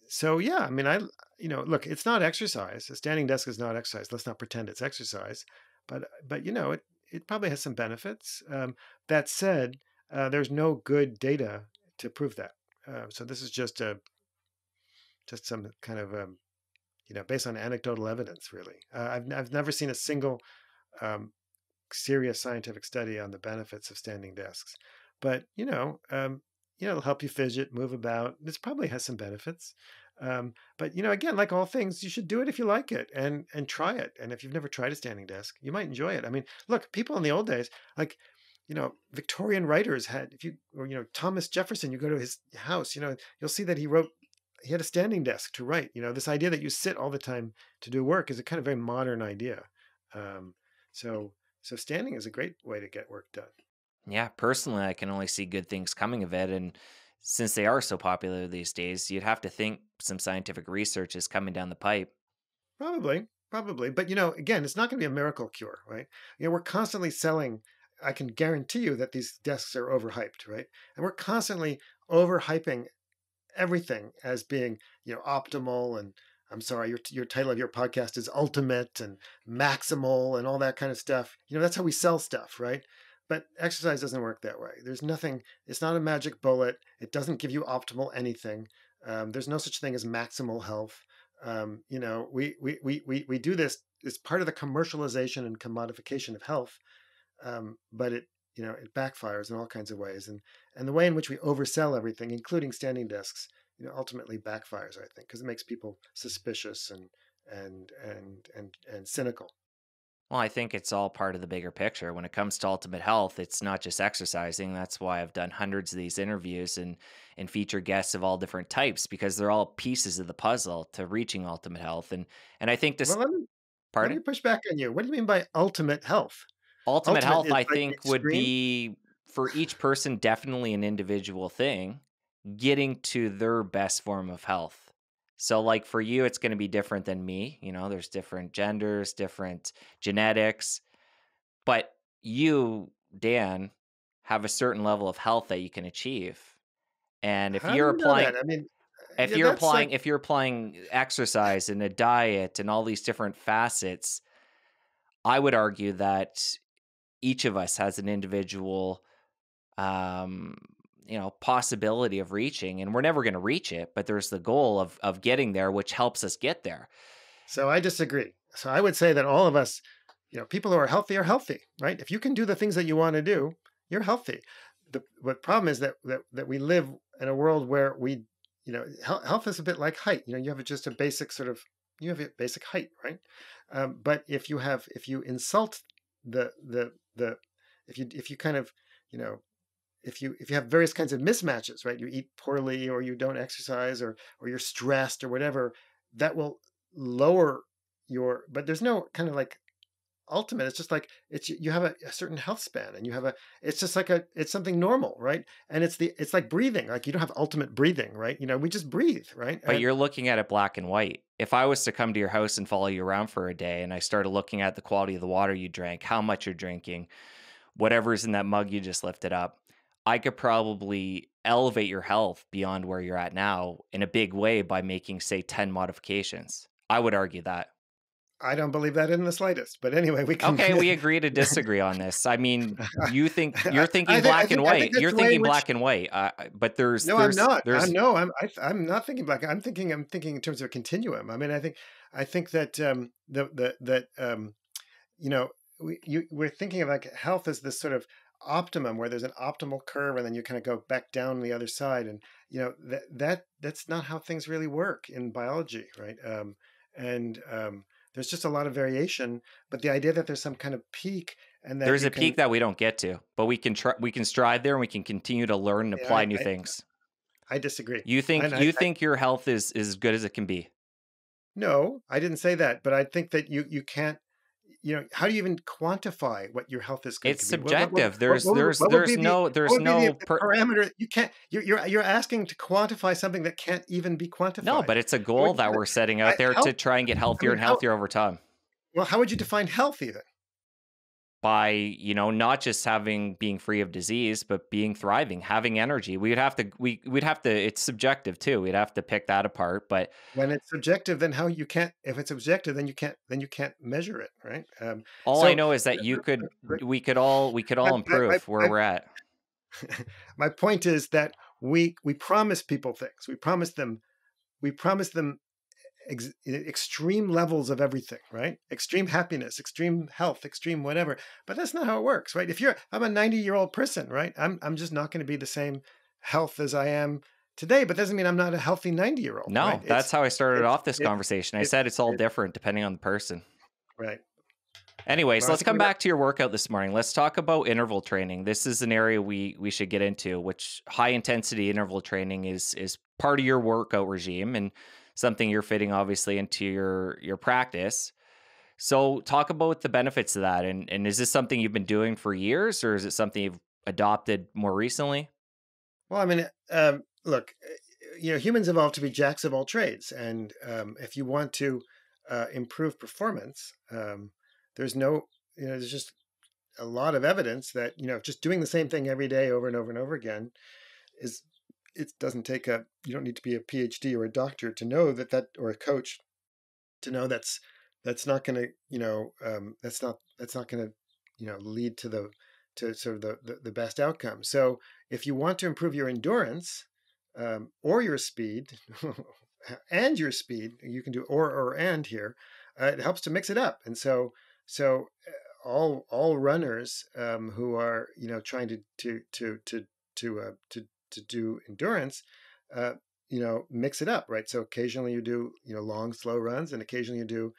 So yeah, I mean, look, it's not exercise. A standing desk is not exercise. Let's not pretend it's exercise. But it probably has some benefits. That said, there's no good data to prove that. So this is just some kind of based on anecdotal evidence, really. I've never seen a single um, serious scientific study on the benefits of standing desks, but it'll help you fidget, move about. This probably has some benefits, but again, like all things, you should do it if you like it and try it. And if you've never tried a standing desk, you might enjoy it. I mean, look, people in the old days, like Victorian writers had, if you or Thomas Jefferson, you go to his house, you'll see that he had a standing desk to write. This idea that you sit all the time to do work is a kind of very modern idea. Um, so, so standing is a great way to get work done. Yeah, personally, I can only see good things coming of it. And since they are so popular these days, you'd have to think some scientific research is coming down the pipe. Probably. But again, it's not going to be a miracle cure, right? We're constantly selling. I can guarantee you that these desks are overhyped, right? And we're constantly overhyping everything as being optimal, and I'm sorry, your title of your podcast is ultimate and maximal and all that kind of stuff. That's how we sell stuff, right? But exercise doesn't work that way. There's nothing. It's not a magic bullet. It doesn't give you optimal anything. There's no such thing as maximal health. We do this. It's part of the commercialization and commodification of health, but it backfires in all kinds of ways, and the way in which we oversell everything, including standing desks, ultimately backfires, I think, because it makes people suspicious and cynical. Well, I think it's all part of the bigger picture. When it comes to ultimate health, it's not just exercising. That's why I've done hundreds of these interviews and feature guests of all different types because they're all pieces of the puzzle to reaching ultimate health. And I think Well, this let me pardon? push back on you. What do you mean by ultimate health? Ultimate Ultimate health, is I like the think, would extreme. be for each person definitely an individual thing, getting to their best form of health. So, like for you, it's going to be different than me. There's different genders, different genetics, but you, Dan, have a certain level of health that you can achieve. And How do you know that? I mean, yeah, that's like. if you're applying exercise and a diet and all these different facets, I would argue that each of us has an individual um possibility of reaching, and we're never going to reach it, but there's the goal of getting there, which helps us get there. So I disagree. So I would say that all of us, people who are healthy, right? If you can do the things that you want to do, you're healthy. The problem is that we live in a world where health is a bit like height. You have just a basic sort of you have a basic height, right? But if you insult the if you kind of you know if you have various kinds of mismatches, right? You eat poorly, or you don't exercise, or you're stressed, or whatever, that will lower your. But there's no kind of like ultimate. It's just like you have a certain health span, and you have a. It's just like it's something normal, right? And it's like breathing. Like you don't have ultimate breathing, right? We just breathe, right? But And you're looking at it black and white. If I was to come to your house and follow you around for a day and I started looking at the quality of the water you drank, how much you're drinking, whatever's in that mug you just lifted up, I could probably elevate your health beyond where you're at now in a big way by making, say, 10 modifications. I would argue that. I don't believe that in the slightest. But anyway, we can. Okay, we agree to disagree on this. I mean, you're thinking I black and think white. that's You're the way in thinking which. black and white. But there's No, I'm not. there's No, I'm not thinking black. I'm thinking in terms of a continuum. I mean, I think that you know, we're thinking of like health as this sort of optimum where there's an optimal curve and then you kind of go back down the other side. And, that's not how things really work in biology, right? And there's just a lot of variation, but the idea that there's some kind of peak and that there's you a peak can, that we don't get to, but we can strive there and we can continue to learn and yeah, apply new things. I disagree. You think And you think your health is as good as it can be. no, I didn't say that, but I think that you can't, how do you even quantify what your health is going It's to be? subjective. There's What would be the no parameter? You can't. You're asking to quantify something that can't even be no, quantified. but it's a How would goal you that we're setting out there health? to try and get I healthier mean, and healthier over time. how would you define health even? By, not just being free of disease, but being thriving, having energy. We'd have to it's subjective too. We'd have to pick that apart, but When it's subjective, then how you can't? If it's objective, then you can't measure it, right? all I So know is that we could all my improve where we're at. my point is that we promise people things. We promise them extreme levels of everything, right? Extreme happiness, extreme health, extreme whatever. But that's not how it works, right? I'm a 90-year-old person, right? I'm just not going to be the same health as I am today. But doesn't mean I'm not a healthy 90-year-old, right? No, that's how I started It's off this it's conversation. I it's said it's all it's different depending on the person. right. Anyways, Well, I let's think come we got. back to your workout this morning. Let's talk about interval training. This is an area we should get into, which high intensity interval training is part of your workout regime and something you're fitting obviously into your practice. So talk about the benefits of that. And is this something you've been doing for years or is it something you've adopted more recently? Well, I mean, look, humans evolved to be jacks of all trades, and if you want to improve performance, there's no, there's just a lot of evidence that just doing the same thing every day over and over and over again is it doesn't take a you don't need to be a PhD or a doctor to know that or a coach to know that's not going to that's not going to lead to sort of the best outcome. So if you want to improve your endurance or your speed and your speed, you can do or and here. It helps to mix it up, and all runners who are trying to do endurance, uh, mix it up, right? So occasionally you do long slow runs, and occasionally you do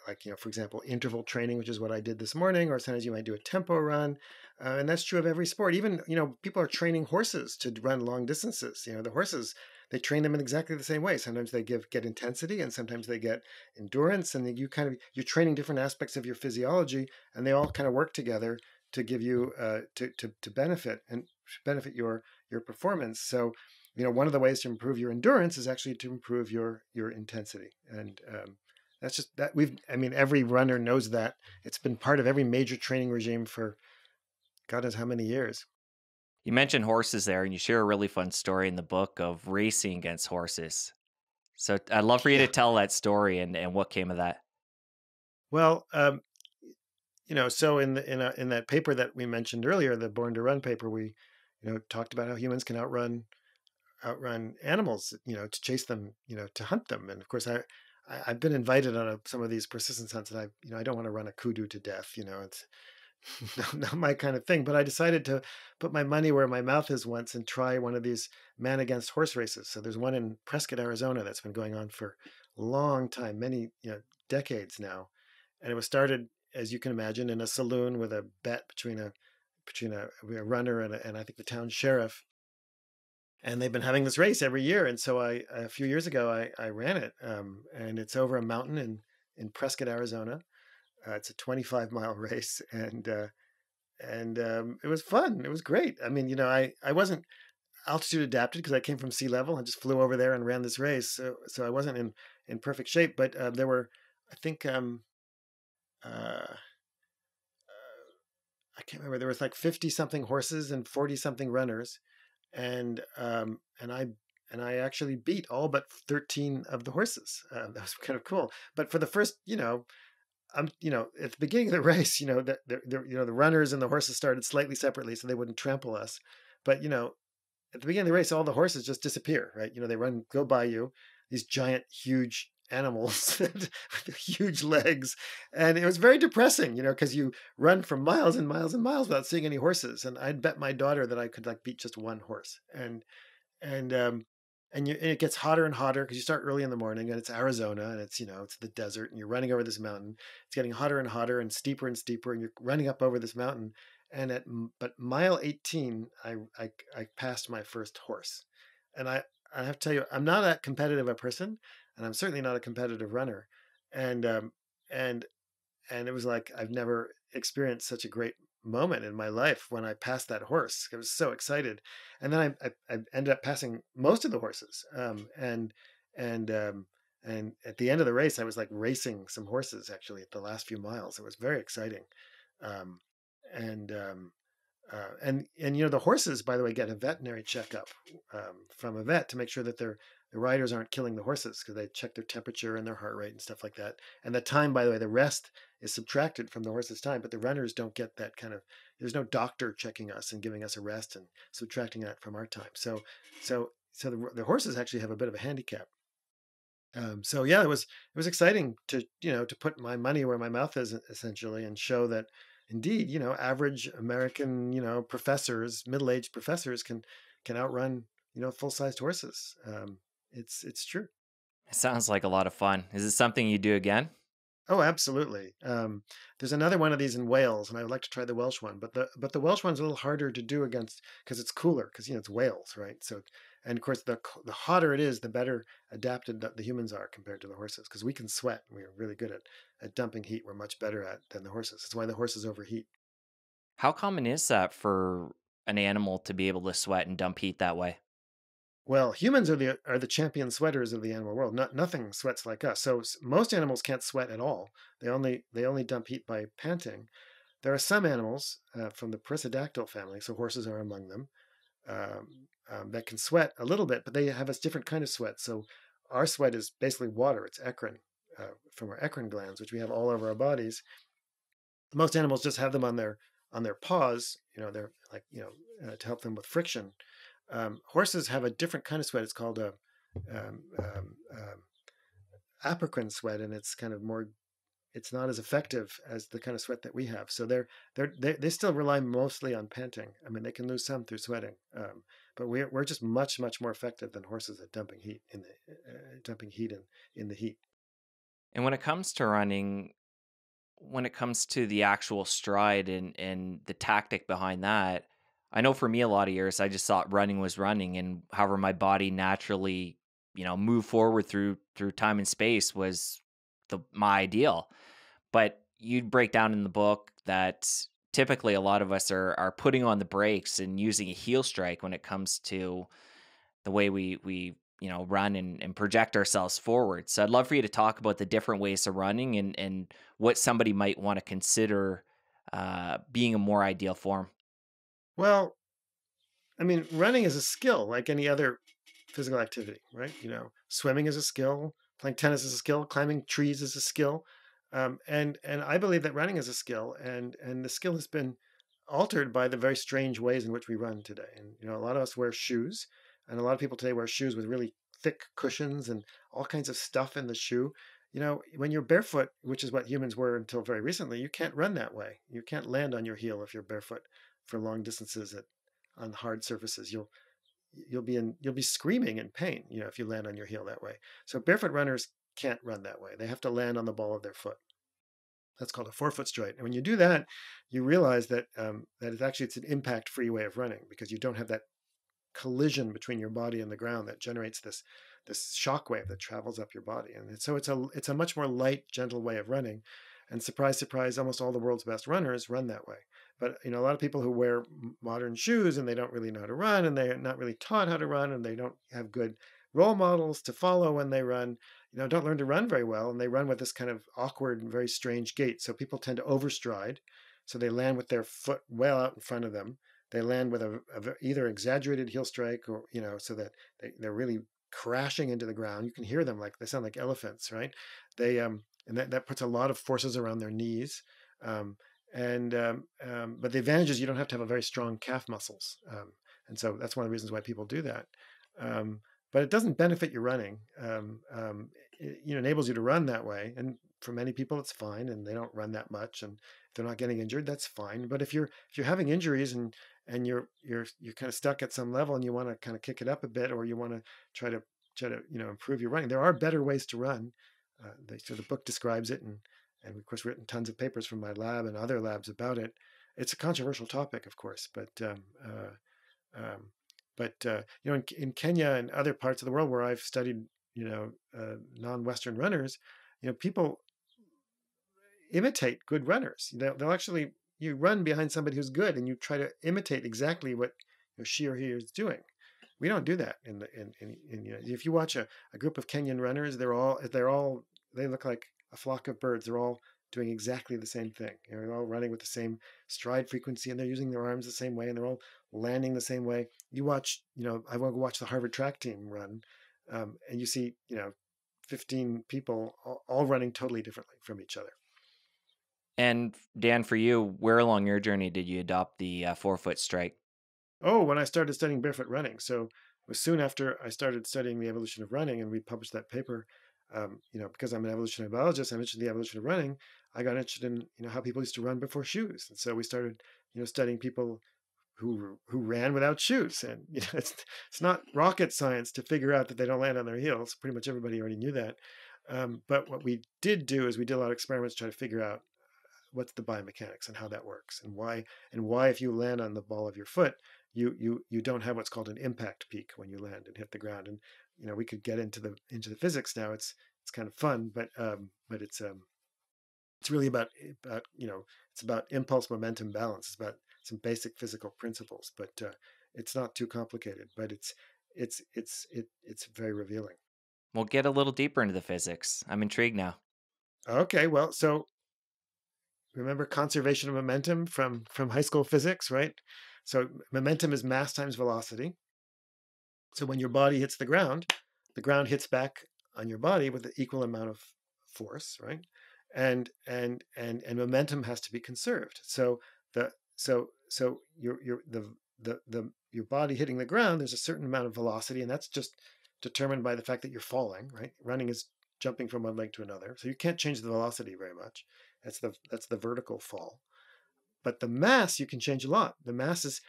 like for example interval training, which is what I did this morning, or sometimes you might do a tempo run, and that's true of every sport. Even people are training horses to run long distances. The horses, they train them in exactly the same way. Sometimes they get intensity, and sometimes they get endurance, and you're training different aspects of your physiology, and they all kind of work together to give you to benefit your performance. So one of the ways to improve your endurance is actually to improve your intensity, and that's just that I mean, every runner knows that. It's been part of every major training regime for God knows how many years. You mentioned horses there and you share a really fun story in the book of racing against horses. So I'd love for you Yeah. to tell that story and what came of that. Well, so in that paper that we mentioned earlier, the Born to Run paper, we talked about how humans can outrun animals, to chase them, to hunt them. And of course, I've been invited on some of these persistence hunts, and I don't want to run a kudu to death. It's not my kind of thing. But I decided to put my money where my mouth is once and try one of these man against horse races. So there's one in Prescott, Arizona, that's been going on for a long time, many decades now, and it was started, as you can imagine, in a saloon with a bet between a runner and I think the town sheriff. And they've been having this race every year. And so a few years ago, I ran it, and it's over a mountain in Prescott, Arizona. It's a 25-mile race, and it was fun. It was great. I mean, I wasn't altitude adapted because I came from sea level. I just flew over there and ran this race, so I wasn't in perfect shape. But there were, I think, uh, I can't remember. There was like 50 something horses and 40 something runners, and I and I actually beat all but 13 of the horses. That was kind of cool. But for the first, at the beginning of the race, the runners and the horses started slightly separately so they wouldn't trample us. But at the beginning of the race, all the horses just disappear, right? They go by you, these giant, huge animals with huge legs. And it was very depressing, because you run for miles and miles and miles without seeing any horses. And I'd bet my daughter that I could like beat just one horse. And it gets hotter and hotter because you start early in the morning, and it's Arizona, and it's the desert, and you're running over this mountain. It's getting hotter and hotter and steeper, and you're running up over this mountain. And but mile 18, I passed my first horse, and I have to tell you, I'm not that competitive a person, and I'm certainly not a competitive runner, and and and it was like I've never experienced such a great moment in my life when I passed that horse. I was so excited, and then I ended up passing most of the horses, and and at the end of the race, I was like racing some horses actually at the last few miles. It was very exciting, um, and and the horses, by the way, get a veterinary checkup from a vet to make sure that the riders aren't killing the horses because they check their temperature and their heart rate and stuff like that. And the time, by the way, the rest is subtracted from the horse's time, but the runners don't get that kind of. There's no doctor checking us and giving us a rest and subtracting that from our time. So the horses actually have a bit of a handicap. So yeah, it was exciting to put my money where my mouth is essentially and show that indeed average American professors, middle-aged professors can outrun full-sized horses. It's true. It sounds like a lot of fun. Is it something you do again? Oh, absolutely. There's another one of these in Wales, and I would like to try the Welsh one, but the Welsh one's a little harder to do against because it's cooler, because it's Wales, right? So, and of course, the hotter it is, the better adapted the humans are compared to the horses, because we can sweat. We're really good at dumping heat. We're much better at than the horses. That's why the horses overheat. How common is that for an animal to be able to sweat and dump heat that way? Well, humans are the champion sweaters of the animal world. Nothing sweats like us. So most animals can't sweat at all. They only dump heat by panting. There are some animals from the perissodactyl family, so horses are among them, that can sweat a little bit, but they have a different kind of sweat. So our sweat is basically water. It's eccrine from our eccrine glands, which we have all over our bodies. Most animals just have them on their paws. They're like to help them with friction. Horses have a different kind of sweat. It's called a um, um, um, apocrine sweat, and it's kind of more. It's not as effective as the kind of sweat that we have. So they still rely mostly on panting. I mean, they can lose some through sweating, but we're just much much more effective than horses at dumping heat in the heat. And when it comes to running, when it comes to the actual stride and the tactic behind that, I know for me a lot of years I just thought running was running, and however my body naturally, move forward through time and space was my ideal. But you'd break down in the book that typically a lot of us are putting on the brakes and using a heel strike when it comes to the way we run and project ourselves forward. So I'd love for you to talk about the different ways of running and what somebody might want to consider being a more ideal form. Well, I mean, running is a skill like any other physical activity, right? Swimming is a skill, playing tennis is a skill, climbing trees is a skill, and I believe that running is a skill, and the skill has been altered by the very strange ways in which we run today. And a lot of us wear shoes, and a lot of people today wear shoes with really thick cushions and all kinds of stuff in the shoe. When you're barefoot, which is what humans were until very recently, you can't run that way. You can't land on your heel if you're barefoot for long distances on hard surfaces. You'll be screaming in pain, if you land on your heel that way. So barefoot runners can't run that way. They have to land on the ball of their foot. That's called a forefoot stride. And when you do that, you realize that it's an impact-free way of running because you don't have that collision between your body and the ground that generates this shock wave that travels up your body. And so it's a much more light, gentle way of running. And surprise, surprise, almost all the world's best runners run that way. But a lot of people who wear modern shoes and they don't really know how to run, and they're not really taught how to run, and they don't have good role models to follow when they run, don't learn to run very well, and they run with this kind of awkward and very strange gait. So people tend to overstride, so they land with their foot well out in front of them, they land with a either exaggerated heel strike, or so that they're really crashing into the ground. You can hear them, like they sound like elephants, right? They and that puts a lot of forces around their knees. Um, but the advantage is you don't have to have a very strong calf muscles, and so that's one of the reasons why people do that. Um, but it doesn't benefit your running. It enables you to run that way, and for many people it's fine, and they don't run that much, and if they're not getting injured, that's fine. But if you're having injuries, and you're kind of stuck at some level, and you want to kind of kick it up a bit, or you want to try to improve your running, there are better ways to run. So the book describes it, and of course written tons of papers from my lab and other labs about it. It's a controversial topic, of course, um, in Kenya and other parts of the world where I've studied, non-Western runners, people imitate good runners. They'll actually, you run behind somebody who's good, and you try to imitate exactly what she or he is doing. We don't do that if you watch a group of Kenyan runners, they look like a flock of birds. They're all doing exactly the same thing. They're all running with the same stride frequency, and they're using their arms the same way, and they're all landing the same way. You watch, I want to watch the Harvard track team run, and you see, 15 people all running totally differently from each other. And Dan, for you, where along your journey did you adopt the forefoot strike? Oh, when I started studying barefoot running. So it was soon after I started studying the evolution of running, and we published that paper. Because I'm an evolutionary biologist, I'm interested in the evolution of running. I got interested in how people used to run before shoes, and so we started studying people who ran without shoes. And it's not rocket science to figure out that they don't land on their heels. Pretty much everybody already knew that. But what we did do is we did a lot of experiments to try to figure out what's the biomechanics and how that works, and why if you land on the ball of your foot, you don't have what's called an impact peak when you land and hit the ground. And we could get into the physics now. It's kind of fun, but it's really it's about impulse momentum balance. It's about some basic physical principles, but it's not too complicated. But it's very revealing. We'll get a little deeper into the physics. I'm intrigued now. Okay, well, so remember conservation of momentum from high school physics, right? So momentum is mass times velocity. So when your body hits the ground hits back on your body with the equal amount of force, right? And momentum has to be conserved. So the so your body hitting the ground, there's a certain amount of velocity, and that's just determined by the fact that you're falling, right? Running is jumping from one leg to another, so you can't change the velocity very much. That's the vertical fall. But the mass you can change a lot. The mass is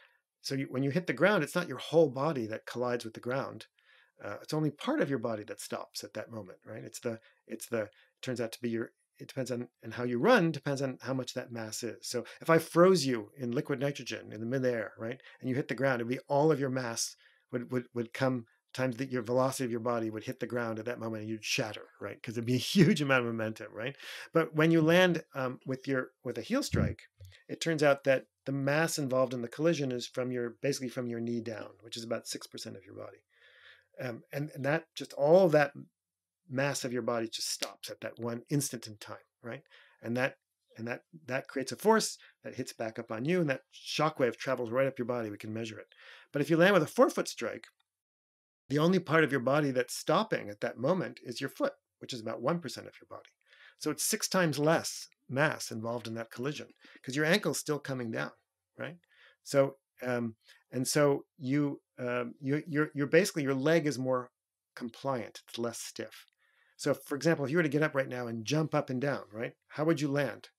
when you hit the ground, it's not your whole body that collides with the ground. It's only part of your body that stops at that moment, right? It turns out to be it depends on and how you run depends on how much that mass is. So if I froze you in liquid nitrogen in the midair, right, and you hit the ground, it'd be all of your mass would come times that your velocity of your body would hit the ground at that moment, and you'd shatter, right? Because it'd be a huge amount of momentum, right? But when you land with a heel strike, it turns out that the mass involved in the collision is basically from your knee down, which is about 6% of your body, and that just all of that mass of your body just stops at that one instant in time, right? And that creates a force that hits back up on you, and that shock wave travels right up your body. We can measure it. But if you land with a forefoot strike, the only part of your body that's stopping at that moment is your foot, which is about 1% of your body. So it's 6 times less mass involved in that collision because your ankle's still coming down, right? So and so you're basically, your leg is more compliant, it's less stiff. So for example, if you were to get up right now and jump up and down, right? How would you land?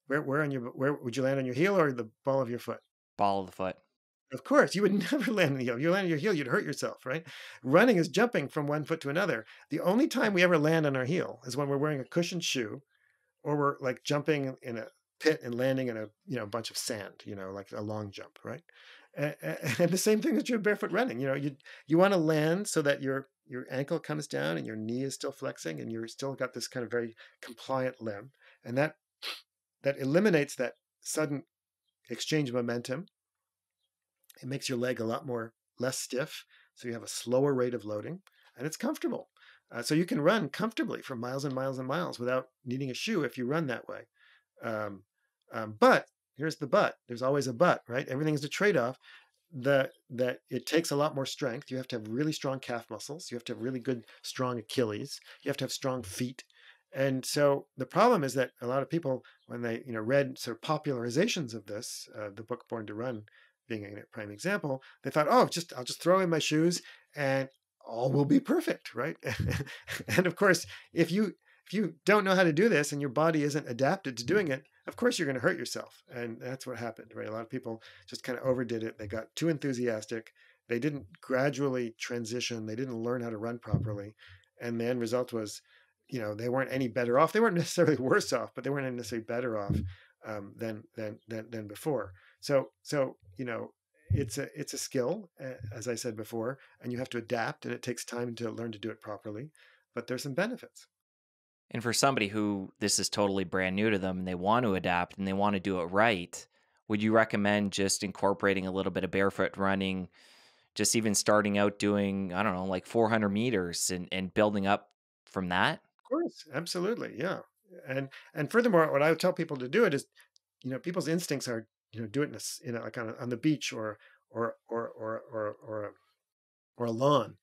Where would you land, on your heel or the ball of your foot? Ball of the foot. Of course, you would never land on the heel. If you land on your heel, you'd hurt yourself, right? Running is jumping from one foot to another. The only time we ever land on our heel is when we're wearing a cushioned shoe, or we're like jumping in a pit and landing in a bunch of sand, like a long jump, right? And the same thing is true of barefoot running. You want to land so that your ankle comes down and your knee is still flexing, and you're still got this kind of very compliant limb, and that eliminates that sudden exchange of momentum. It makes your leg a lot less stiff, so you have a slower rate of loading, and it's comfortable. So you can run comfortably for miles and miles and miles without needing a shoe if you run that way. But here's the but. There's always a but, right? Everything's a trade-off. That it takes a lot more strength. You have to have really strong calf muscles. You have to have really good, strong Achilles. You have to have strong feet. And so the problem is that a lot of people, when they read sort of popularizations of this, the book Born to Run being a prime example, they thought, oh, just I'll just throw in my shoes and all will be perfect, right? And of course, if you don't know how to do this and your body isn't adapted to doing it, of course you're going to hurt yourself. And that's what happened, right? A lot of people just kind of overdid it. They got too enthusiastic. They didn't gradually transition. They didn't learn how to run properly. And the end result was, they weren't any better off. They weren't necessarily worse off, but they weren't necessarily better off than before. So it's a skill, as I said before, and you have to adapt, and it takes time to learn to do it properly. But there's some benefits. And for somebody who this is totally brand new to them and they want to adapt and they want to do it right, would you recommend just incorporating a little bit of barefoot running, just even starting out doing, I don't know, like 400 meters and building up from that? Of course, absolutely, yeah. And furthermore, what I would tell people to do it is, people's instincts are, do it like on the beach or a lawn.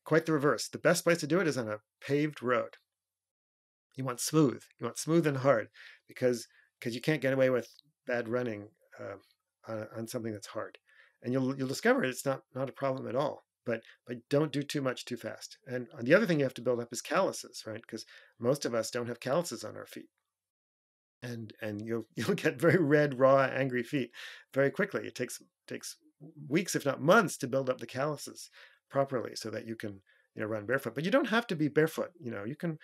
Quite the reverse. The best place to do it is on a paved road. You want smooth. You want smooth and hard because you can't get away with bad running on something that's hard, and you'll discover it's not a problem at all. But don't do too much too fast. And the other thing you have to build up is calluses, right? Because most of us don't have calluses on our feet, and you'll get very red, raw, angry feet very quickly. It takes weeks, if not months, to build up the calluses properly so that you can run barefoot. But you don't have to be barefoot. You can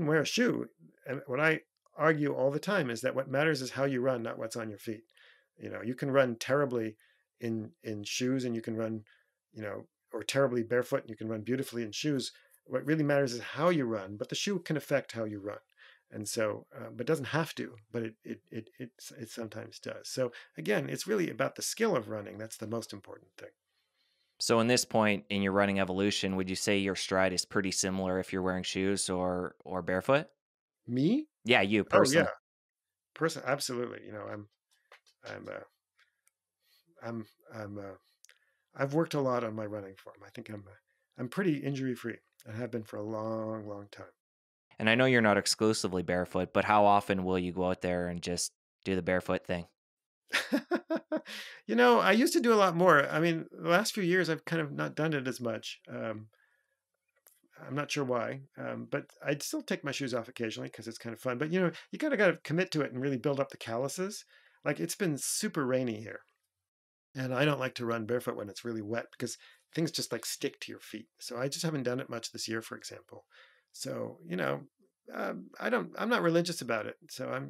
wear a shoe. And what I argue all the time is that what matters is how you run, not what's on your feet. You can run terribly in shoes, and you can run, or terribly barefoot, and you can run beautifully in shoes. What really matters is how you run, but the shoe can affect how you run. And so, but it doesn't have to, but it sometimes does. So again, it's really about the skill of running. That's the most important thing. So, in this point in your running evolution, would you say your stride is pretty similar if you're wearing shoes or barefoot? Me? Yeah, you Oh personally. yeah, absolutely. I'm uh, I'm I've worked a lot on my running form. I think I'm pretty injury free. I have been for a long, long time. And I know you're not exclusively barefoot, but how often will you go out there and just do the barefoot thing? I used to do a lot more. I mean, the last few years, I've kind of not done it as much. I'm not sure why, but I'd still take my shoes off occasionally because it's kind of fun. But you kind of got to commit to it and really build up the calluses. Like it's been super rainy here, and I don't like to run barefoot when it's really wet because things just like stick to your feet. So I just haven't done it much this year, for example. So I'm not religious about it. So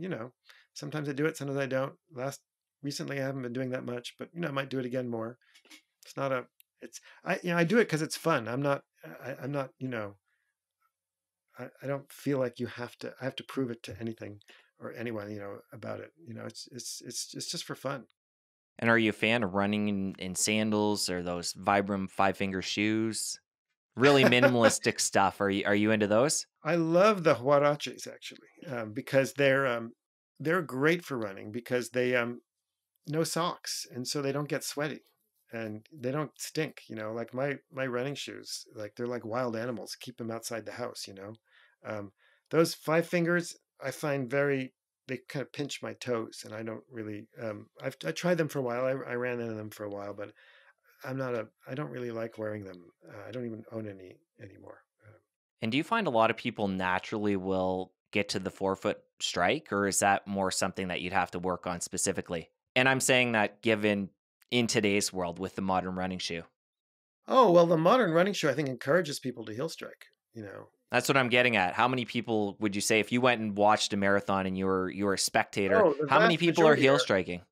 sometimes I do it, sometimes I don't. Recently I haven't been doing that much, but I might do it again more. It's not a, it's I do it because it's fun. I'm not I don't feel like I have to prove it to anything or anyone about it. It's just for fun. And are you a fan of running in sandals or those Vibram five finger shoes? Really minimalistic stuff. Are you into those? I love the huaraches actually, because they're great for running because they no socks, and so they don't get sweaty and they don't stink. Like my running shoes, like they're like wild animals. Keep them outside the house. Um, those five fingers, I find they kind of pinch my toes, and I don't really. I tried them for a while. I ran into them for a while, but I don't really like wearing them. I don't even own any anymore. And do you find a lot of people naturally will get to the forefoot strike, or is that more something that you'd have to work on specifically? And I'm saying that given in today's world with the modern running shoe. Oh well, the modern running shoe I think encourages people to heel strike. You know, That's what I'm getting at. How many people would you say if you went and watched a marathon and you were a spectator, oh, how many people are heel striking?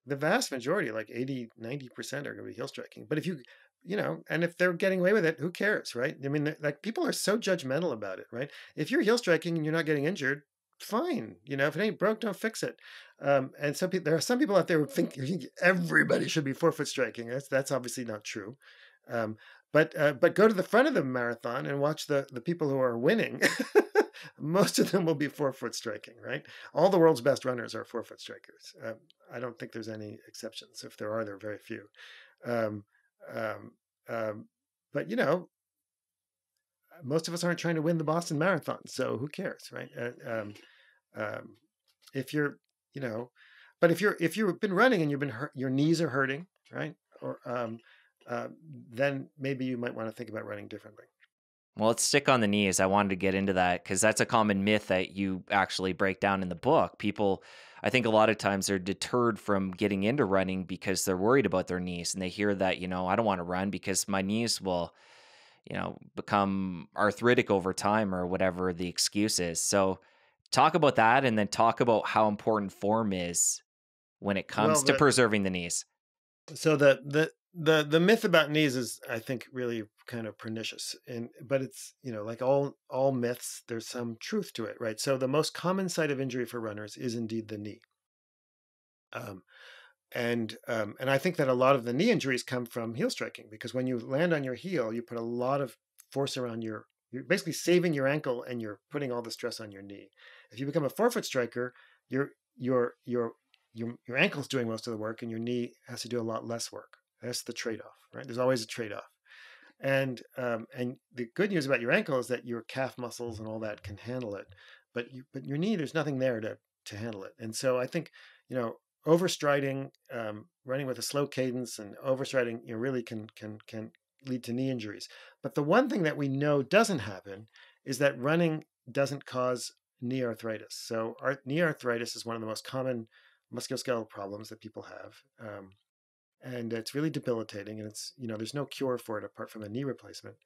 the vast majority, like 80, 90% are going to be heel striking. But and if they're getting away with it, who cares, right? I mean, like people are so judgmental about it, right? If you're heel striking and you're not getting injured, fine. If it ain't broke, don't fix it. And there are some people out there who think everybody should be forefoot striking. That's obviously not true. Um, but go to the front of the marathon and watch the people who are winning. Most of them will be forefoot striking, right? All the world's best runners are forefoot strikers. I don't think there's any exceptions. If there are, there are very few. Um, um, um, but most of us aren't trying to win the Boston Marathon, so who cares, right? Um, if you're, you know, but if you've been running and you've been hurt, your knees are hurting, right? Or uh, then maybe you might want to think about running differently. Well, let's stick on the knees. I wanted to get into that because that's a common myth that you actually break down in the book. People, I think a lot of times are deterred from getting into running because they're worried about their knees and they hear that, I don't want to run because my knees will, become arthritic over time or whatever the excuse is. So, talk about that and then talk about how important form is when it Well, comes to preserving the knees. so the myth about knees is, I think, really kind of pernicious, and but it's like all myths, there's some truth to it, right? So the most common site of injury for runners is indeed the knee. Um, and I think that a lot of the knee injuries come from heel striking, because when you land on your heel, you put a lot of force around you're basically saving your ankle and you're putting all the stress on your knee. If you become a forefoot striker, your your your your ankle's doing most of the work and your knee has to do a lot less work. That's the trade-off, right? There's always a trade-off. And the good news about your ankle is that your calf muscles and all that can handle it, but your knee, there's nothing there to handle it. And so I think overstriding, running with a slow cadence, and overstriding really can lead to knee injuries. But the one thing that we know doesn't happen is that running doesn't cause knee arthritis. So knee arthritis is one of the most common musculoskeletal problems that people have. And it's really debilitating, and it's there's no cure for it apart from a knee replacement.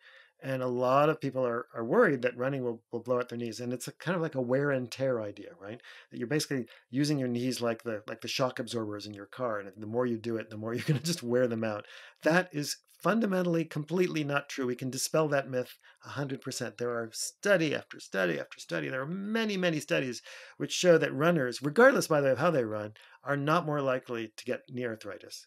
And a lot of people are worried that running will blow out their knees, and it's kind of like a wear and tear idea, right? That you're basically using your knees like the shock absorbers in your car, and the more you do it, the more you're going to just wear them out. That is fundamentally completely not true. We can dispel that myth 100%. There are study after study after study, there are many studies which show that runners, regardless by the way of how they run, are not more likely to get knee arthritis.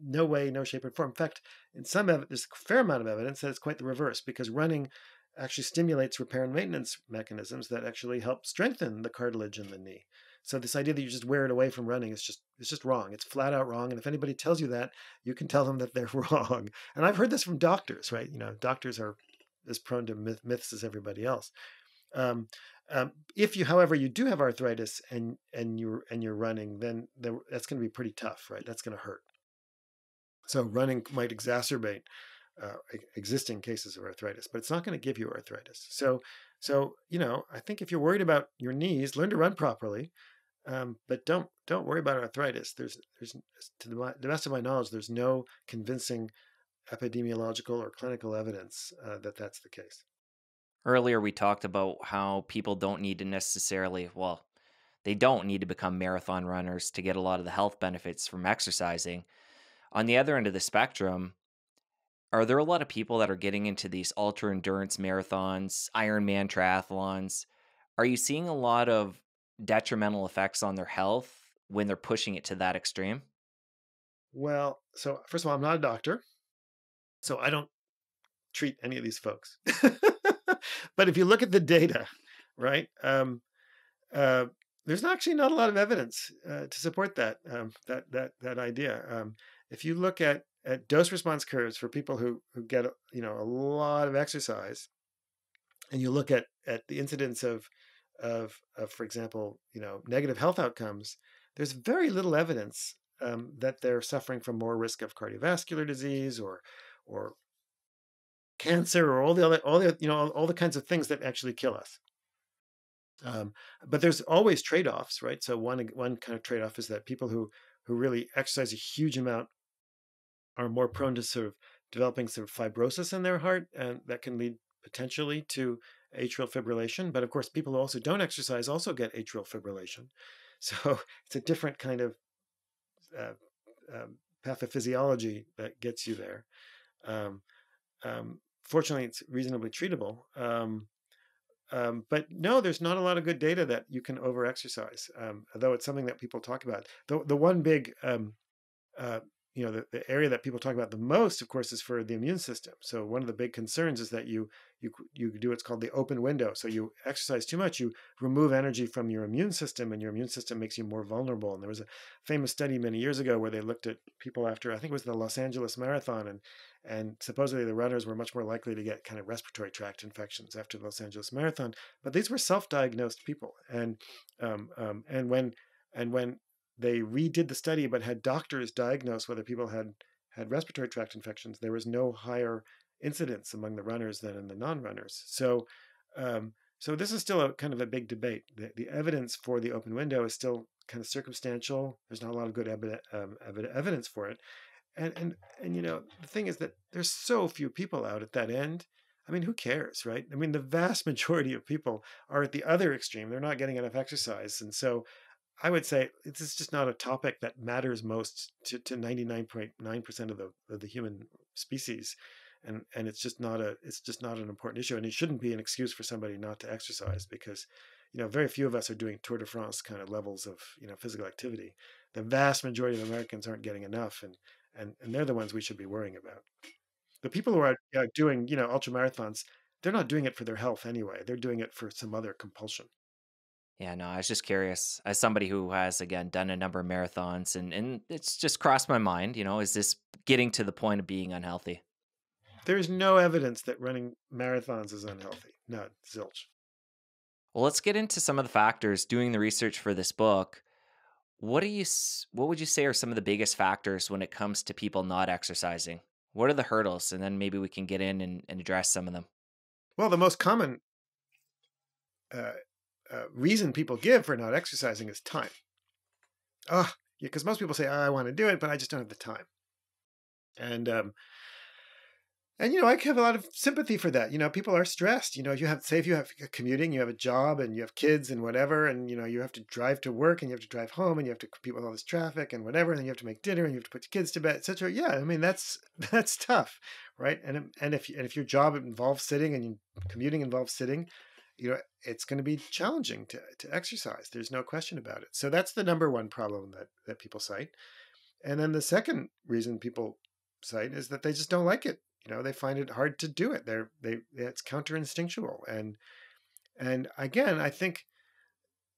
No way, no shape or form. In fact, there's a fair amount of evidence that it's quite the reverse, because running actually stimulates repair and maintenance mechanisms that actually help strengthen the cartilage in the knee. So this idea that you just wear it away from running is just wrong. It's flat out wrong. And if anybody tells you that, you can tell them that they're wrong. And I've heard this from doctors, right? Doctors are as prone to myths as everybody else. Um, if you, however, you do have arthritis and you're running, then that's going to be pretty tough, right? That's going to hurt. So running might exacerbate existing cases of arthritis, but it's not going to give you arthritis. So I think if you're worried about your knees, learn to run properly, but don't worry about arthritis. There's to the best of my knowledge, there's no convincing epidemiological or clinical evidence that that's the case. Earlier, we talked about how people don't need to necessarily, well, they don't need to become marathon runners to get a lot of the health benefits from exercising. On the other end of the spectrum, are there a lot of people that are getting into these ultra endurance marathons, Ironman triathlons? Are you seeing a lot of detrimental effects on their health when they're pushing it to that extreme? Well, so first of all, I'm not a doctor, so I don't treat any of these folks. But if you look at the data, right, uh, there's actually not a lot of evidence to support that idea. If you look at dose response curves for people who get a lot of exercise, and you look at the incidence of, for example, negative health outcomes, there's very little evidence that they're suffering from more risk of cardiovascular disease or cancer, or all the kinds of things that actually kill us. Um, but there's always trade-offs, right? So one kind of trade-off is that people who really exercise a huge amount are more prone to sort of developing sort of fibrosis in their heart, and that can lead potentially to atrial fibrillation. But of course, people who also don't exercise also get atrial fibrillation. So it's a different kind of uh, pathophysiology that gets you there. Um, Fortunately, it's reasonably treatable. But no, there's not a lot of good data that you can overexercise, although it's something that people talk about. The one big uh, the area that people talk about the most, of course, is for the immune system. So one of the big concerns is that you do what's called the open window. So you exercise too much, you remove energy from your immune system, and your immune system makes you more vulnerable. And there was a famous study many years ago where they looked at people after, I think it was the Los Angeles Marathon, and supposedly the runners were much more likely to get kind of respiratory tract infections after the Los Angeles Marathon. But these were self-diagnosed people, and when they redid the study but had doctors diagnose whether people had respiratory tract infections, there was no higher incidence among the runners than in the non-runners. So this is still a kind of a big debate. The evidence for the open window is still kind of circumstantial. There's not a lot of good evidence for it. And the thing is that there's so few people out at that end. I mean, who cares, right? I mean, the vast majority of people are at the other extreme. They're not getting enough exercise. And so I would say this is just not a topic that matters most to 99.9% of the human species. And it's just not an important issue. And it shouldn't be an excuse for somebody not to exercise, because, very few of us are doing Tour de France kind of levels of, physical activity. The vast majority of Americans aren't getting enough. And they're the ones we should be worrying about. The people who are doing, ultra marathons, they're not doing it for their health anyway. They're doing it for some other compulsion. Yeah, no, I was just curious. As somebody who has, again, done a number of marathons, and it's just crossed my mind, is this getting to the point of being unhealthy? There's no evidence that running marathons is unhealthy. No, zilch. Well, let's get into some of the factors doing the research for this book. What would you say are some of the biggest factors when it comes to people not exercising? What are the hurdles? And then maybe we can get in and address some of them. Well, the most common uh, reason people give for not exercising is time. Oh, yeah, because most people say, I want to do it, but I just don't have the time. And I have a lot of sympathy for that. People are stressed. If you have commuting, you have a job and you have kids and whatever, and you have to drive to work and you have to drive home and you have to compete with all this traffic and whatever, and then you have to make dinner and you have to put your kids to bed, etc. Yeah, I mean that's tough, right? And if your job involves sitting and commuting involves sitting, it's going to be challenging to exercise. There's no question about it. So that's the number one problem that people cite. And then the second reason people cite is that they just don't like it. They find it hard to do it. It's counter instinctual. And again, I think,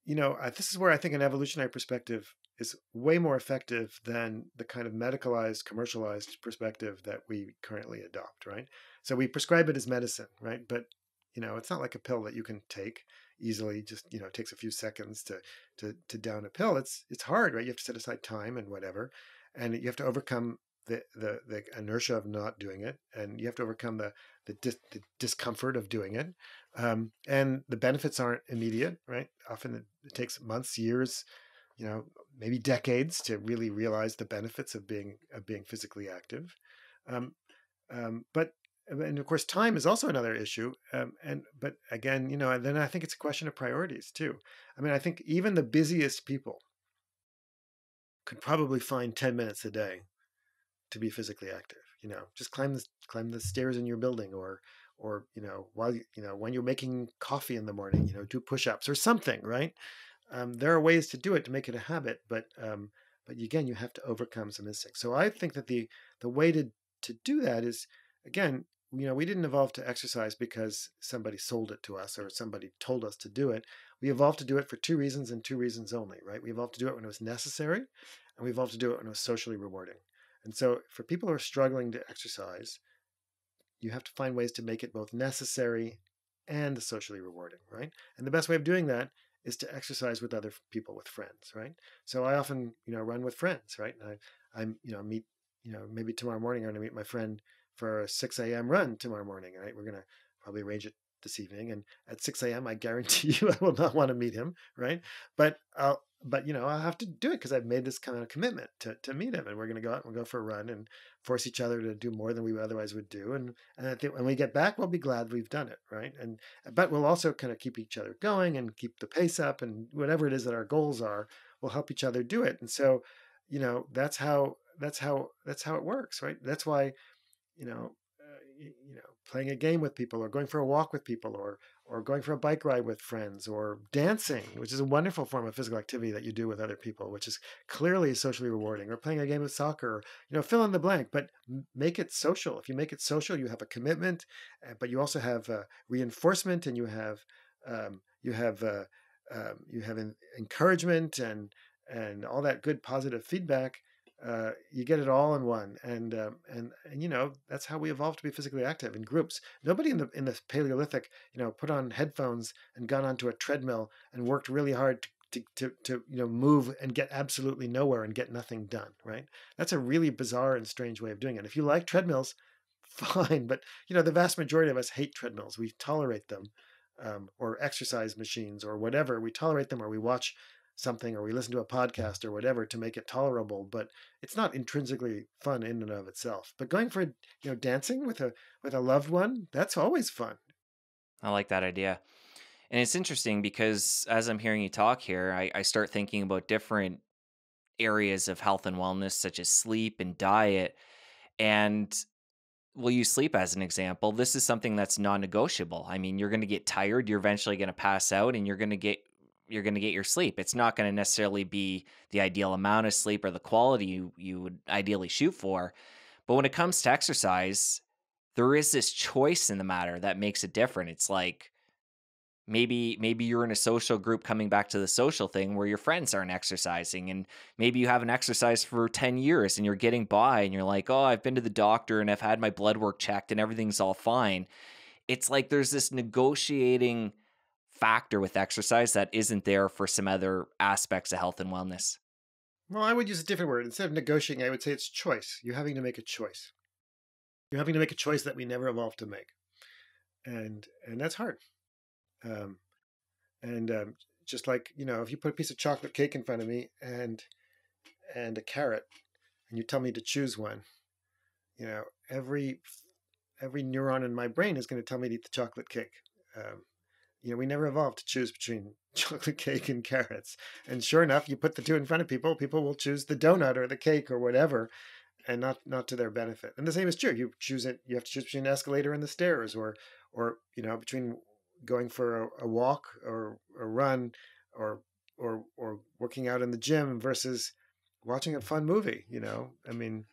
this is where I think an evolutionary perspective is way more effective than the kind of medicalized, commercialized perspective that we currently adopt, right? So we prescribe it as medicine, right? But it's not like a pill that you can take easily. Just it takes a few seconds to down a pill. It's hard, right? You have to set aside time and whatever, and you have to overcome the inertia of not doing it, and you have to overcome the discomfort of doing it, and the benefits aren't immediate, right? Often it takes months, years, maybe decades to really realize the benefits of being physically active. Um, but and of course, time is also another issue. But again, then I think it's a question of priorities too. I mean, I think even the busiest people could probably find 10 minutes a day to be physically active. Just climb the stairs in your building, or while when you're making coffee in the morning, do push-ups or something, right? There are ways to do it to make it a habit, but again, you have to overcome some instincts. So I think that the way to do that is, again, we didn't evolve to exercise because somebody sold it to us or somebody told us to do it. We evolved to do it for two reasons and two reasons only, right? We evolved to do it when it was necessary, and we evolved to do it when it was socially rewarding. And so for people who are struggling to exercise, you have to find ways to make it both necessary and socially rewarding, right? And the best way of doing that is to exercise with other people, with friends, right? So I often, run with friends, right? And meet, maybe tomorrow morning I'm going to meet my friend for a 6 a.m. run tomorrow morning, right? We're going to probably arrange it this evening. And at 6 a.m., I guarantee you I will not want to meet him, right? But I'll have to do it because I've made this kind of commitment to meet him, and we're going to go out and we'll go for a run and force each other to do more than we otherwise would do. And I think when we get back, we'll be glad we've done it, right? But we'll also kind of keep each other going and keep the pace up, and whatever it is that our goals are, we'll help each other do it. And so, that's how it works, right? That's why, you know, playing a game with people, or going for a walk with people, or going for a bike ride with friends, or dancing, which is a wonderful form of physical activity that you do with other people, which is clearly socially rewarding, or playing a game of soccer, fill in the blank, but make it social. If you make it social, you have a commitment, but you also have reinforcement, and you have encouragement, and all that good positive feedback. You get it all in one, and that's how we evolved to be physically active in groups. Nobody in the Paleolithic, put on headphones and got onto a treadmill and worked really hard to move and get absolutely nowhere and get nothing done. Right? That's a really bizarre and strange way of doing it. If you like treadmills, fine, but the vast majority of us hate treadmills. We tolerate them, or exercise machines or whatever. We tolerate them, or we watch something, or we listen to a podcast or whatever to make it tolerable, but it's not intrinsically fun in and of itself. But going for dancing with a loved one, that's always fun. I like that idea. And it's interesting because as I'm hearing you talk here, I start thinking about different areas of health and wellness, such as sleep and diet. And we'll use sleep as an example. This is something that's non-negotiable. I mean, you're going to get tired, you're eventually going to pass out, and you're going to get your sleep. It's not going to necessarily be the ideal amount of sleep or the quality you would ideally shoot for. But when it comes to exercise, there is this choice in the matter that makes it different. It's like maybe you're in a social group, coming back to the social thing, where your friends aren't exercising, and maybe you haven't exercised for 10 years and you're getting by and you're like, "Oh, I've been to the doctor and I've had my blood work checked and everything's all fine." It's like there's this negotiating factor with exercise that isn't there for some other aspects of health and wellness. Well, I would use a different word. Instead of negotiating, I would say it's choice. You're having to make a choice. You're having to make a choice that we never evolved to make, and that's hard. Um, and just like if you put a piece of chocolate cake in front of me and a carrot, and you tell me to choose one, you know, every every neuron in my brain is going to tell me to eat the chocolate cake. Um, we never evolved to choose between chocolate cake and carrots. And sure enough, you put the two in front of people, people will choose the donut or the cake or whatever, and not to their benefit. And the same is true. You choose it. You have to choose between an escalator and the stairs, or between going for a walk or a run, or or working out in the gym versus watching a fun movie. I mean,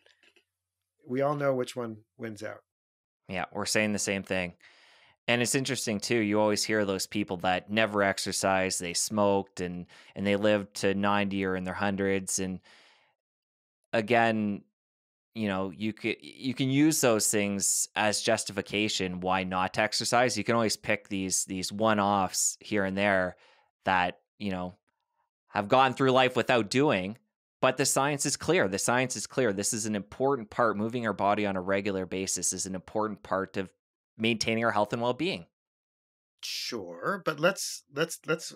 we all know which one wins out. Yeah, we're saying the same thing. And it's interesting too. You always hear those people that never exercised, they smoked and they lived to 90 or in their hundreds. And again, you can use those things as justification why not to exercise. You can always pick these one-offs here and there that, have gone through life without doing, but the science is clear. The science is clear. This is an important part. Moving our body on a regular basis is an important part of maintaining our health and well-being. Sure, but let's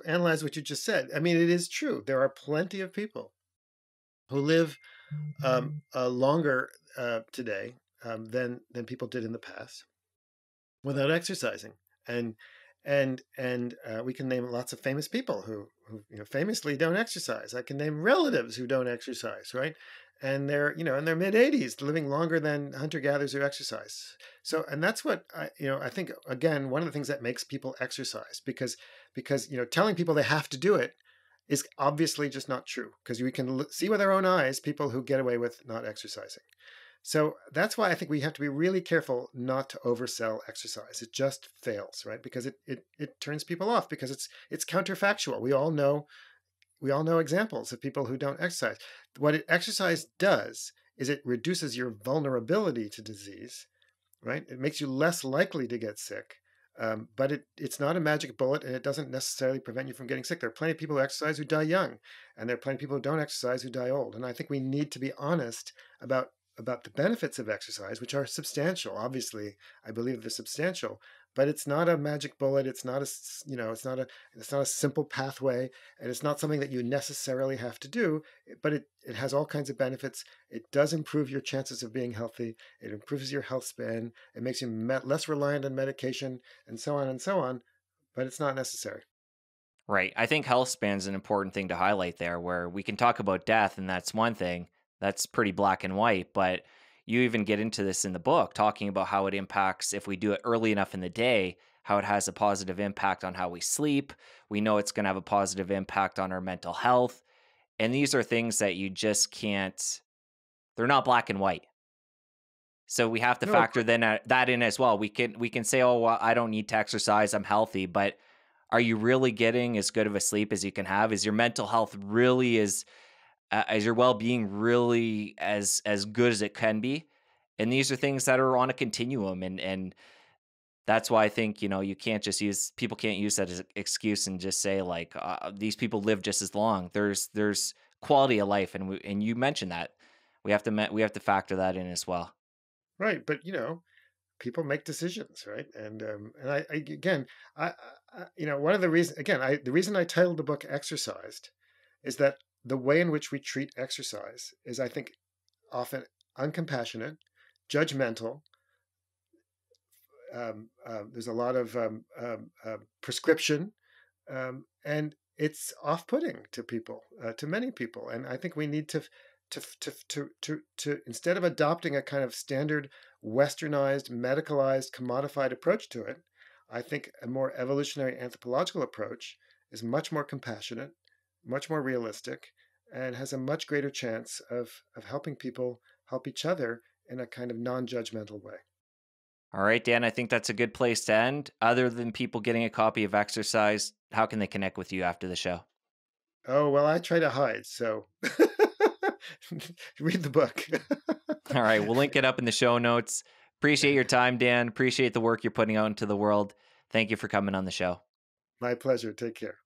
analyze what you just said. I mean, it is true. There are plenty of people who live longer today than people did in the past without exercising, and we can name lots of famous people who famously don't exercise. I can name relatives who don't exercise, right? And they're in their mid 80s, living longer than hunter gatherers who exercise. So, and that's what I think, again, one of the things that makes people exercise, because telling people they have to do it is obviously just not true, because we can see with our own eyes people who get away with not exercising. So that's why I think we have to be really careful not to oversell exercise. It just fails, right? Because it turns people off, because it's counterfactual. We all know examples of people who don't exercise. What exercise does is it reduces your vulnerability to disease, right? It makes you less likely to get sick. But it's not a magic bullet, and it doesn't necessarily prevent you from getting sick. There are plenty of people who exercise who die young, and there are plenty of people who don't exercise who die old. And I think we need to be honest about the benefits of exercise, which are substantial. Obviously, I believe they're substantial, but it's not a magic bullet. It's not a simple pathway, and it's not something that you necessarily have to do. But it has all kinds of benefits. It does improve your chances of being healthy. It improves your health span. It makes you less reliant on medication, and so on and so on. But it's not necessary. Right. I think health span is an important thing to highlight there, where we can talk about death, and that's one thing that's pretty black and white. But you even get into this in the book, talking about how it impacts if we do it early enough in the day, how it has a positive impact on how we sleep. We know it's going to have a positive impact on our mental health. And these are things that you just can't, they're not black and white. So we have to No, factor then that in as well. We can say, "Oh, well, I don't need to exercise. I'm healthy." But are you really getting as good of a sleep as you can have? Is your mental health really as your well-being really as good as it can be? And these are things that are on a continuum, and that's why I think, you can't just use people can't use that as an excuse and just say like, these people live just as long. There's quality of life, and you mentioned that. We have to factor that in as well. right, but people make decisions, right? And I again, one of the reasons, again, the reason I titled the book "Exercised" is that the way in which we treat exercise is, I think, often uncompassionate, judgmental. There's a lot of prescription, and it's off-putting to people, to many people. And I think we need to instead of adopting a kind of standard westernized, medicalized, commodified approach to it, I think a more evolutionary anthropological approach is much more compassionate, much more realistic, and has a much greater chance of helping people help each other in a kind of non-judgmental way. All right, Dan, I think that's a good place to end. Other than people getting a copy of Exercise, how can they connect with you after the show? Oh, well, I try to hide, so read the book. All right, we'll link it up in the show notes. Appreciate your time, Dan. Appreciate the work you're putting out into the world. Thank you for coming on the show. My pleasure. Take care.